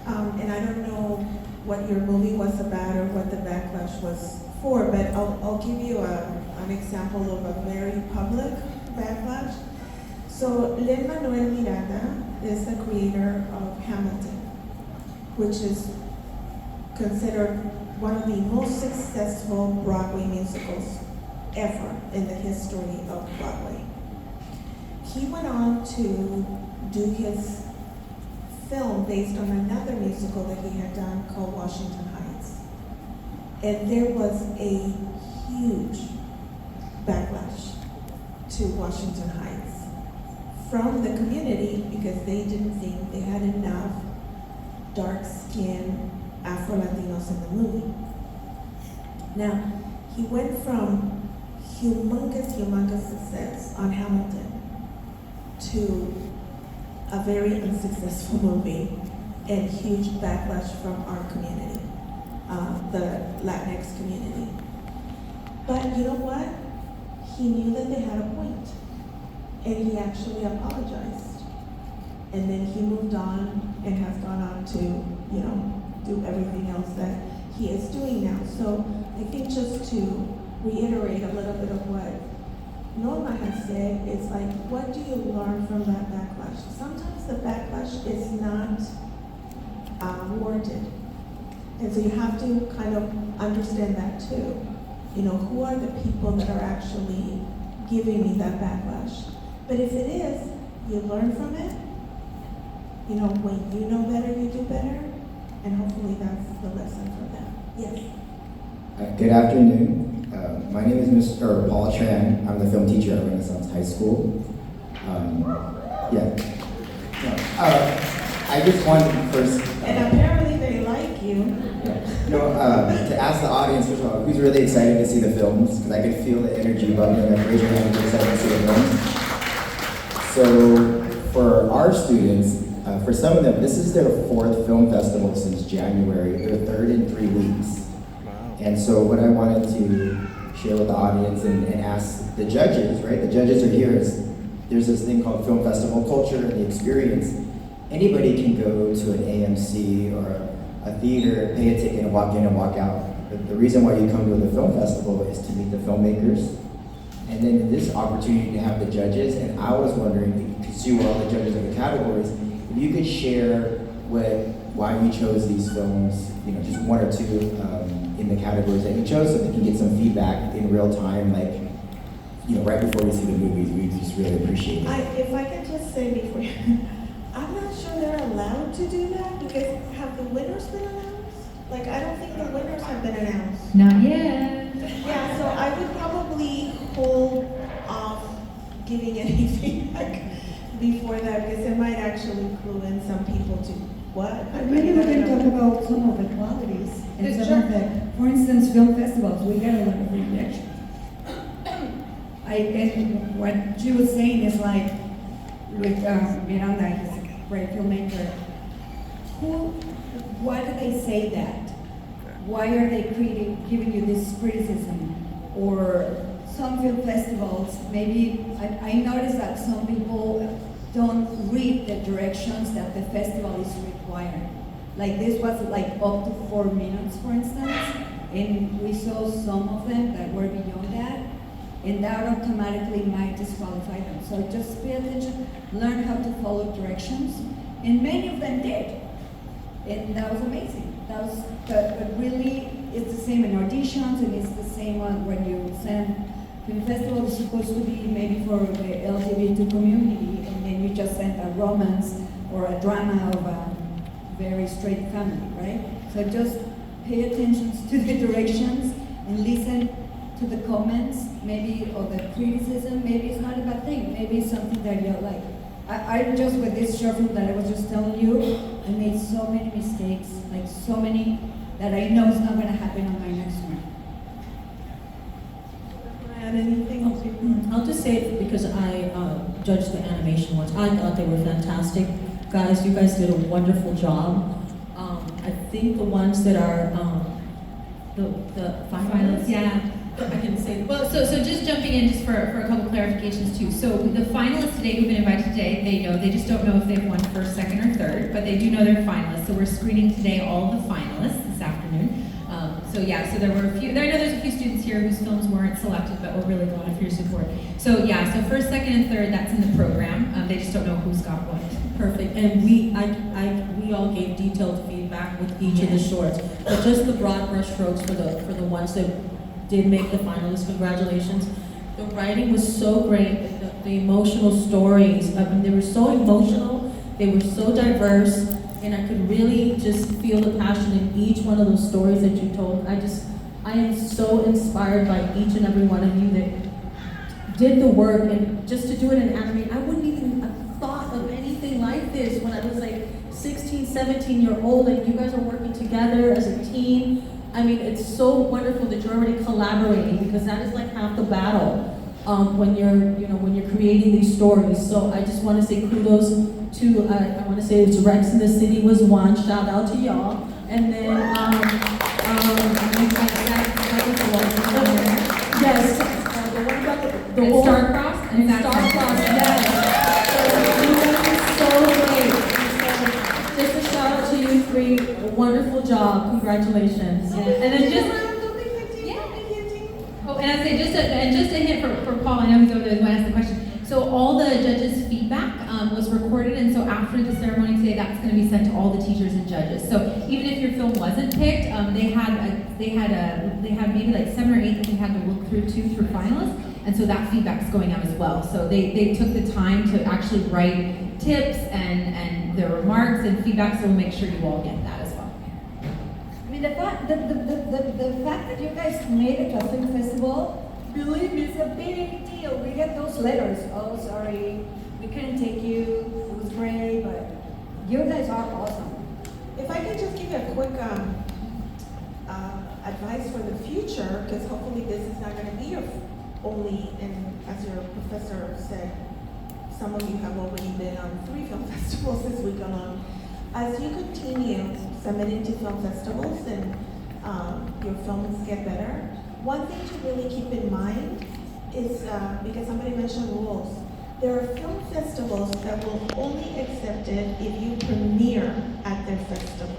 and I don't know what your movie was about or what the backlash was for, but I'll give you an example of a very public backlash. So, Lin-Manuel Miranda is the creator of Hamilton, which is considered one of the most successful Broadway musicals ever in the history of Broadway. He went on to do his film based on another musical that he had done called Washington Heights. And there was a huge backlash to Washington Heights from the community, because they didn't think they had enough dark-skinned Afro-Latinos in the movie. Now, he went from humongous success on Hamilton to a very unsuccessful movie and huge backlash from our community, the Latinx community. But you know what? He knew that they had a point, and he actually apologized. And then he moved on and has gone on to, do everything else that he is doing now. So I think just to reiterate a little bit of what Norma has said, it's like, what do you learn from that backlash? Sometimes the backlash is not warranted. And so you have to kind of understand that too. Who are the people that are actually giving me that backlash? But if it is, you learn from it. When you know better, you do better. And hopefully that's the lesson for them. Yes? Good afternoon. My name is Mr. Paul Tran. I'm the film teacher at Renaissance High School. I just wanted to first... and apparently they like you. To ask the audience, first of all, who's really excited to see the films? Because I could feel the energy bubbling. Raise your hand if you're excited to see the films. So, for our students, for some of them, this is their 4th film festival since January, their 3rd in 3 weeks. And so what I wanted to share with the audience and ask the judges, right? The judges are here. There's this thing called film festival culture and the experience. Anybody can go to an AMC or a theater, pay a ticket and walk in and walk out. But the reason why you come to the film festival is to meet the filmmakers. And then this opportunity to have the judges, and I was wondering, because you were all the judges of the categories, if you could share why you chose these films, just 1 or 2 in the categories that you chose, so they can get some feedback in real time, right before we see the movies. We just really appreciate it. If I could just say before, I'm not sure they're allowed to do that, because have the winners been announced? I don't think the winners have been announced. Not yet. Yeah, so I would probably hold off giving any feedback before that, because it might actually clue in some people to what? Maybe we can talk about some of the qualities and some of the, for instance, film festivals. We get a lot of rejection. And what she was saying is with Miranda, he's a great filmmaker. Why do they say that? Why are they giving you this criticism? Or some film festivals, maybe I noticed that some people don't read the directions that the festival is requiring. Like this was like up to 4 minutes, for instance, and we saw some of them that were beyond that, and that automatically might disqualify them. So just pay attention, learn how to follow directions, and many of them did, and that was amazing. That was, but really, it's the same in auditions, and it's the same one when you send. Film festival is supposed to be maybe for the LGBT community, and then you just send a romance or a drama of a very straight family, right? So just pay attention to the directions and listen to the comments, maybe, or the criticism. Maybe it's not a bad thing. Maybe it's something that you like. I just, with this short film that I was just telling you, I made so many mistakes, like so many that I know it's not going to happen on my next one. Add anything? I'll just say it because I judged the animation ones. I thought they were fantastic. Guys, you guys did a wonderful job. I think the ones that are the finalists, Yeah. I can say. Well, so just jumping in just for a couple clarifications too. So the finalists today who've been invited today, they know, they just don't know if they've won first, second, or third, but they do know they're finalists. So we're screening today all the finalists this afternoon. So yeah, so there were a few, I know there's a few students here whose films weren't selected, but we're really glad for your support. So yeah, so first, second, and third, that's in the program. They just don't know who's got what. Perfect, and we all gave detailed feedback with each of the shorts, but just the broad brush strokes for the ones that did make the finalists. Congratulations. The writing was so great. The emotional stories. I mean, they were so emotional. They were so diverse, and I could really just feel the passion in each one of those stories that you told. I am so inspired by each and every one of you that did the work, and just to do it in anime. I wouldn't even have thought of anything like this when I was like 16, 17-year-old, and you guys are working together as a team. I mean, it's so wonderful that you're already collaborating, because that is like half the battle when you're creating these stories. So I just want to say kudos to I want to say it's Rex in the City was one. Shout out to y'all. And then yes, the one about the whole Starcrossed and Starcrossed. Yes. So you guys are so great. So just a shout out to you three. Wonderful job. Congratulations. Yeah. And then just and I say just a hint for Paul. I know he's over there. Who asked the question. So all the judges' feedback was recorded, and so after the ceremony today, that's going to be sent to all the teachers and judges. So even if your film wasn't picked, they had maybe like 7 or 8 that they had to look through finalists, and so that feedback's going out as well. So they took the time to actually write tips and their remarks and feedback. So we'll make sure you all get that as well. I mean, the fact that you guys made it to a film festival, believe me, it's a big deal. We get those letters. Oh, sorry, we couldn't take you. It was great, but you guys are awesome. If I could just give you a quick advice for the future, because hopefully this is not going to be your only, and as your professor said, some of you have already been on 3 film festivals this week alone. As you continue submitting to film festivals and your films get better, one thing to really keep in mind is, because somebody mentioned rules, there are film festivals that will only accept it if you premiere at their festival.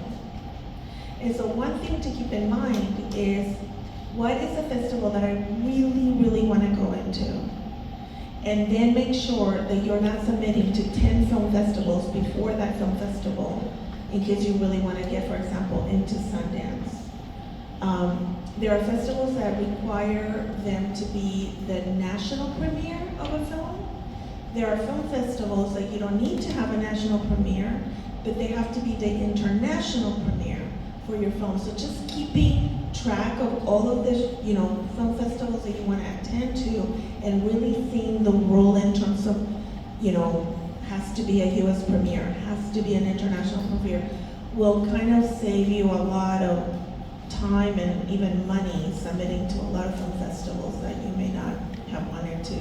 And so one thing to keep in mind is, what is a festival that I really, really want to go into? And then make sure that you're not submitting to 10 film festivals before that film festival, in case you really want to get, for example, into Sundance. There are festivals that require them to be the national premiere of a film. There are film festivals that you don't need to have a national premiere, but they have to be the international premiere for your film. So just keeping track of all of the film festivals that you want to attend to, and really seeing the role in terms of, has to be a US premiere, has to be an international premiere, will kind of save you a lot of time and even money submitting to a lot of film festivals that you may not have wanted to,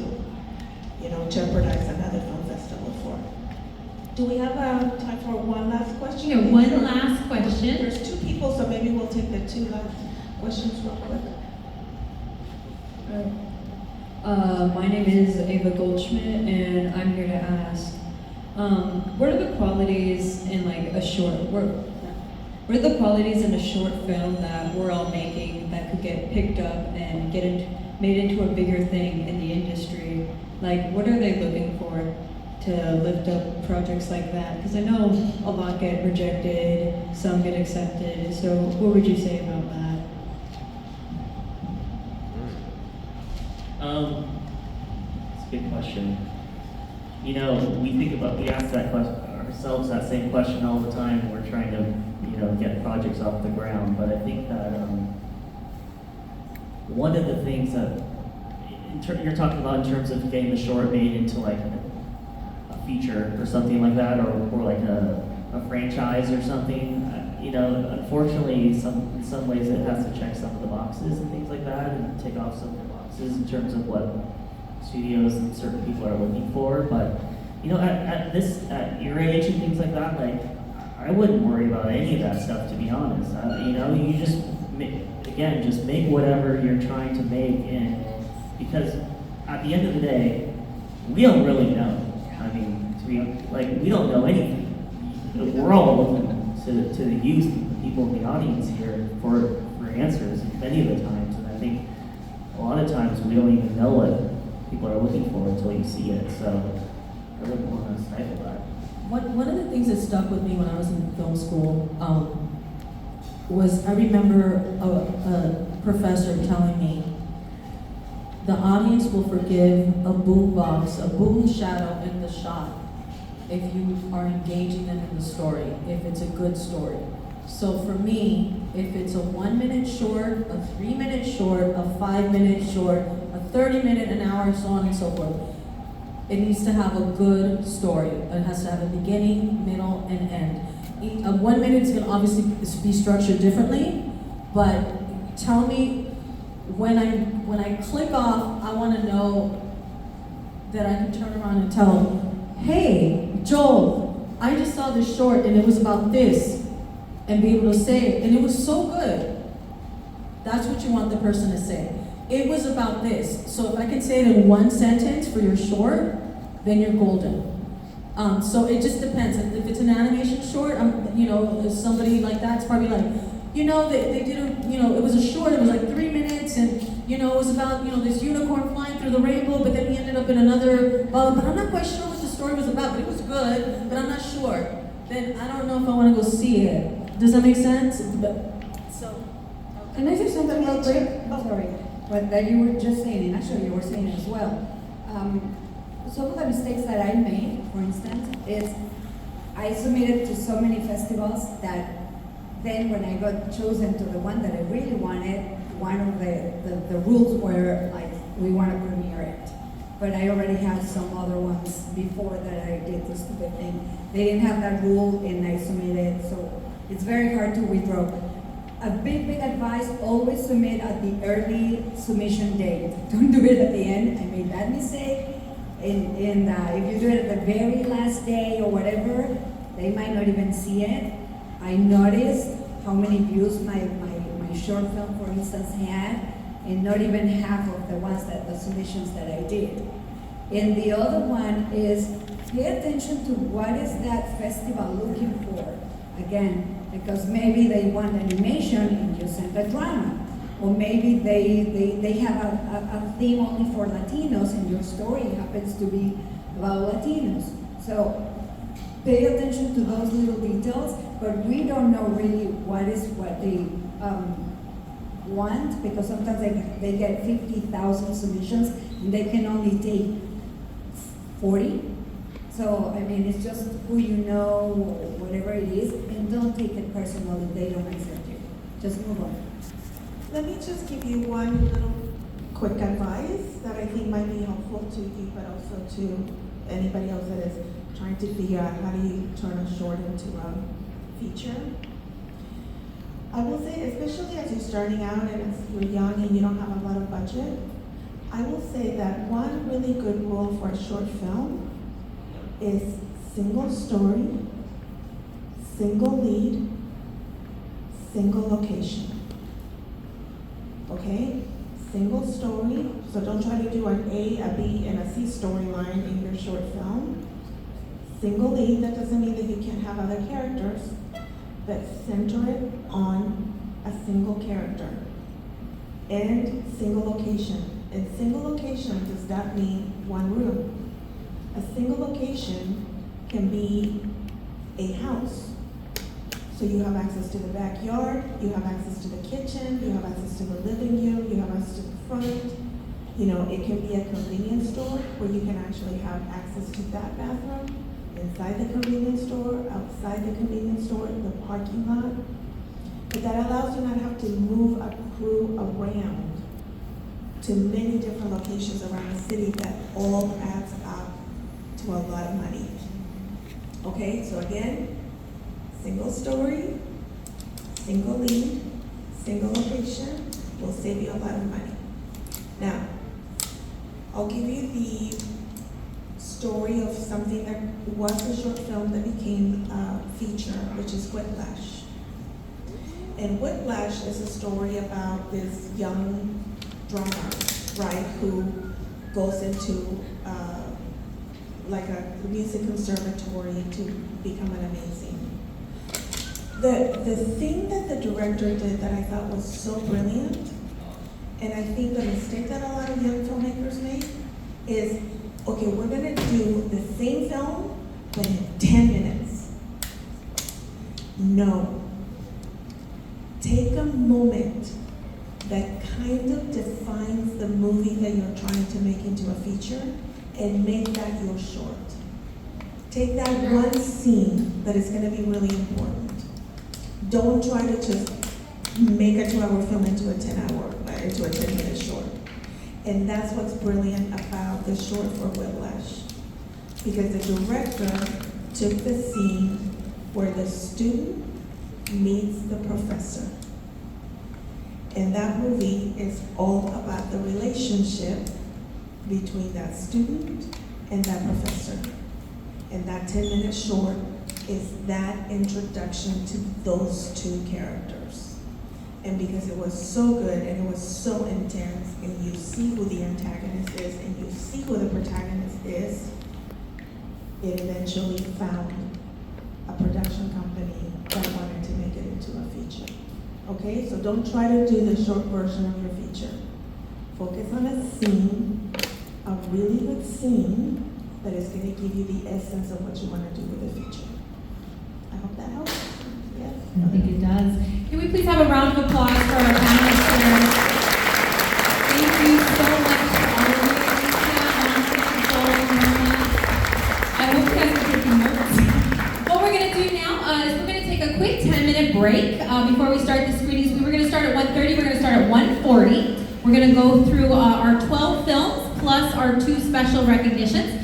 jeopardize another film festival for. Do we have time for one last question? Yeah, one last question. There's 2 people, so maybe we'll take the 2 last questions real quick. My name is Ava Goldschmidt, and I'm here to ask, what are the qualities in like a short? What are the qualities in a short film that we're all making that could get picked up and made into a bigger thing in the industry? Like, what are they looking for to lift up projects like that? Because I know a lot get rejected, some get accepted. So, what would you say about that? It's a good question. You know, we ask that question ourselves, that same question all the time when we're trying to, get projects off the ground. But I think that one of the things that you're talking about in terms of getting the short made into like a feature or something like that, or like a franchise or something. Unfortunately, in some ways it has to check some of the boxes and things like that, and take off some of the boxes in terms of what studios and certain people are looking for. But at your age and things like that, like I wouldn't worry about any of that stuff, to be honest. You just make whatever you're trying to make, and because at the end of the day, we don't really know. I mean, we don't know anything. We're all looking to the youth, the people in the audience here for answers many of the times, and I think a lot of times we don't even know what people are looking for until you see it. So I wouldn't want to stifle that. One of the things that stuck with me when I was in film school was I remember a professor telling me the audience will forgive a boombox, a boom shadow in the shot if you are engaging them in the story, if it's a good story. So for me, if it's a 1 minute short, a 3 minute short, a 5 minute short, a 30 minute, an hour, so on and so forth, it needs to have a good story. It has to have a beginning, middle, and end. A 1 minute is going to obviously be structured differently, but tell me when I click off, I want to know that I can turn around and tell them, hey, Joel, I just saw this short and it was about this, and be able to say it, and it was so good. That's what you want the person to say. It was about this. So if I can say it in one sentence for your short, then you're golden. So it just depends. If it's an animation short, somebody like that's probably like, they did it was a short, it was like 3 minutes, and it was about, this unicorn flying through the rainbow, but then he ended up in another, but I'm not quite sure what the story was about, but it was good, but I'm not sure. Then I don't know if I want to go see it. Does that make sense? Can I say something real quick? Sorry. But that you were just saying, and actually you were saying it as well. Some of the mistakes that I made, for instance, is I submitted to so many festivals that then when I got chosen to the one that I really wanted, one of the rules were like, we want to premiere it. But I already had some other ones before that I did this stupid thing. They didn't have that rule and I submitted, so it's very hard to withdraw. A big advice, always submit at the early submission date. Don't do it at the end. I made that mistake. And if you do it at the very last day or whatever, they might not even see it. I noticed how many views my short film, for instance, had, and not even half of the submissions that I did. And the other one is, pay attention to what is that festival looking for. Again, because maybe they want animation and you send a drama. Or maybe they have a theme only for Latinos and your story happens to be about Latinos. So pay attention to those little details, but we don't know really what they want, because sometimes they get 50,000 submissions and they can only take 40. So, I mean, it's just who you know, whatever it is, and don't take it personal if they don't accept you. Just move on. Let me just give you one little quick advice that I think might be helpful to you, but also to anybody else that is trying to figure out how do you turn a short into a feature. I will say, especially as you're starting out and as you're young and you don't have a lot of budget, I will say that one really good rule for a short film is single story, single lead, single location. Okay? single story, so don't try to do an A, a B, and a C storyline in your short film. Single lead, that doesn't mean that you can't have other characters, but center it on a single character. And single location. And single location does not mean one room. A single location can be a house. So you have access to the backyard, you have access to the kitchen, you have access to the living room, you have access to the front. You know, it can be a convenience store where you can actually have access to that bathroom, inside the convenience store, outside the convenience store, in the parking lot. But that allows you not have to move a crew around to many different locations around the city that all adds up to a lot of money. Okay, so again, single story, single lead, single location will save you a lot of money. Now, I'll give you the story of something that was a short film that became a feature, which is Whiplash. And Whiplash is a story about this young drummer, right, who goes into like a music conservatory to become an amazing. The thing that the director did that I thought was so brilliant, and I think the mistake that a lot of young filmmakers make is, okay, we're gonna do the same film, but in 10 minutes. No. Take a moment that kind of defines the movie that you're trying to make into a feature and make that your short. Take that one scene that is gonna be really important. Don't try to just make a 2-hour film into a 10-minute short. And that's what's brilliant about the short for Whiplash. Because the director took the scene where the student meets the professor. And that movie is all about the relationship between that student and that professor. And that 10-minute short is that introduction to those two characters. And because it was so good and it was so intense, and you see who the antagonist is and you see who the protagonist is, it eventually found a production company that wanted to make it into a feature. Okay, so don't try to do the short version of your feature. Focus on a scene, a really good scene that is going to give you the essence of what you want to do with the feature. I hope that helps. Yes? I think it does. Can we please have a round of applause for our panelists here? Thank you so much to all of you. I hope you guys are taking notes. What we're going to do now is we're going to take a quick 10-minute break before we start the screenings. We were going to start at 1:30. We're going to start at 1:40. We're going to go through our 12 films plus our 2 special recognitions.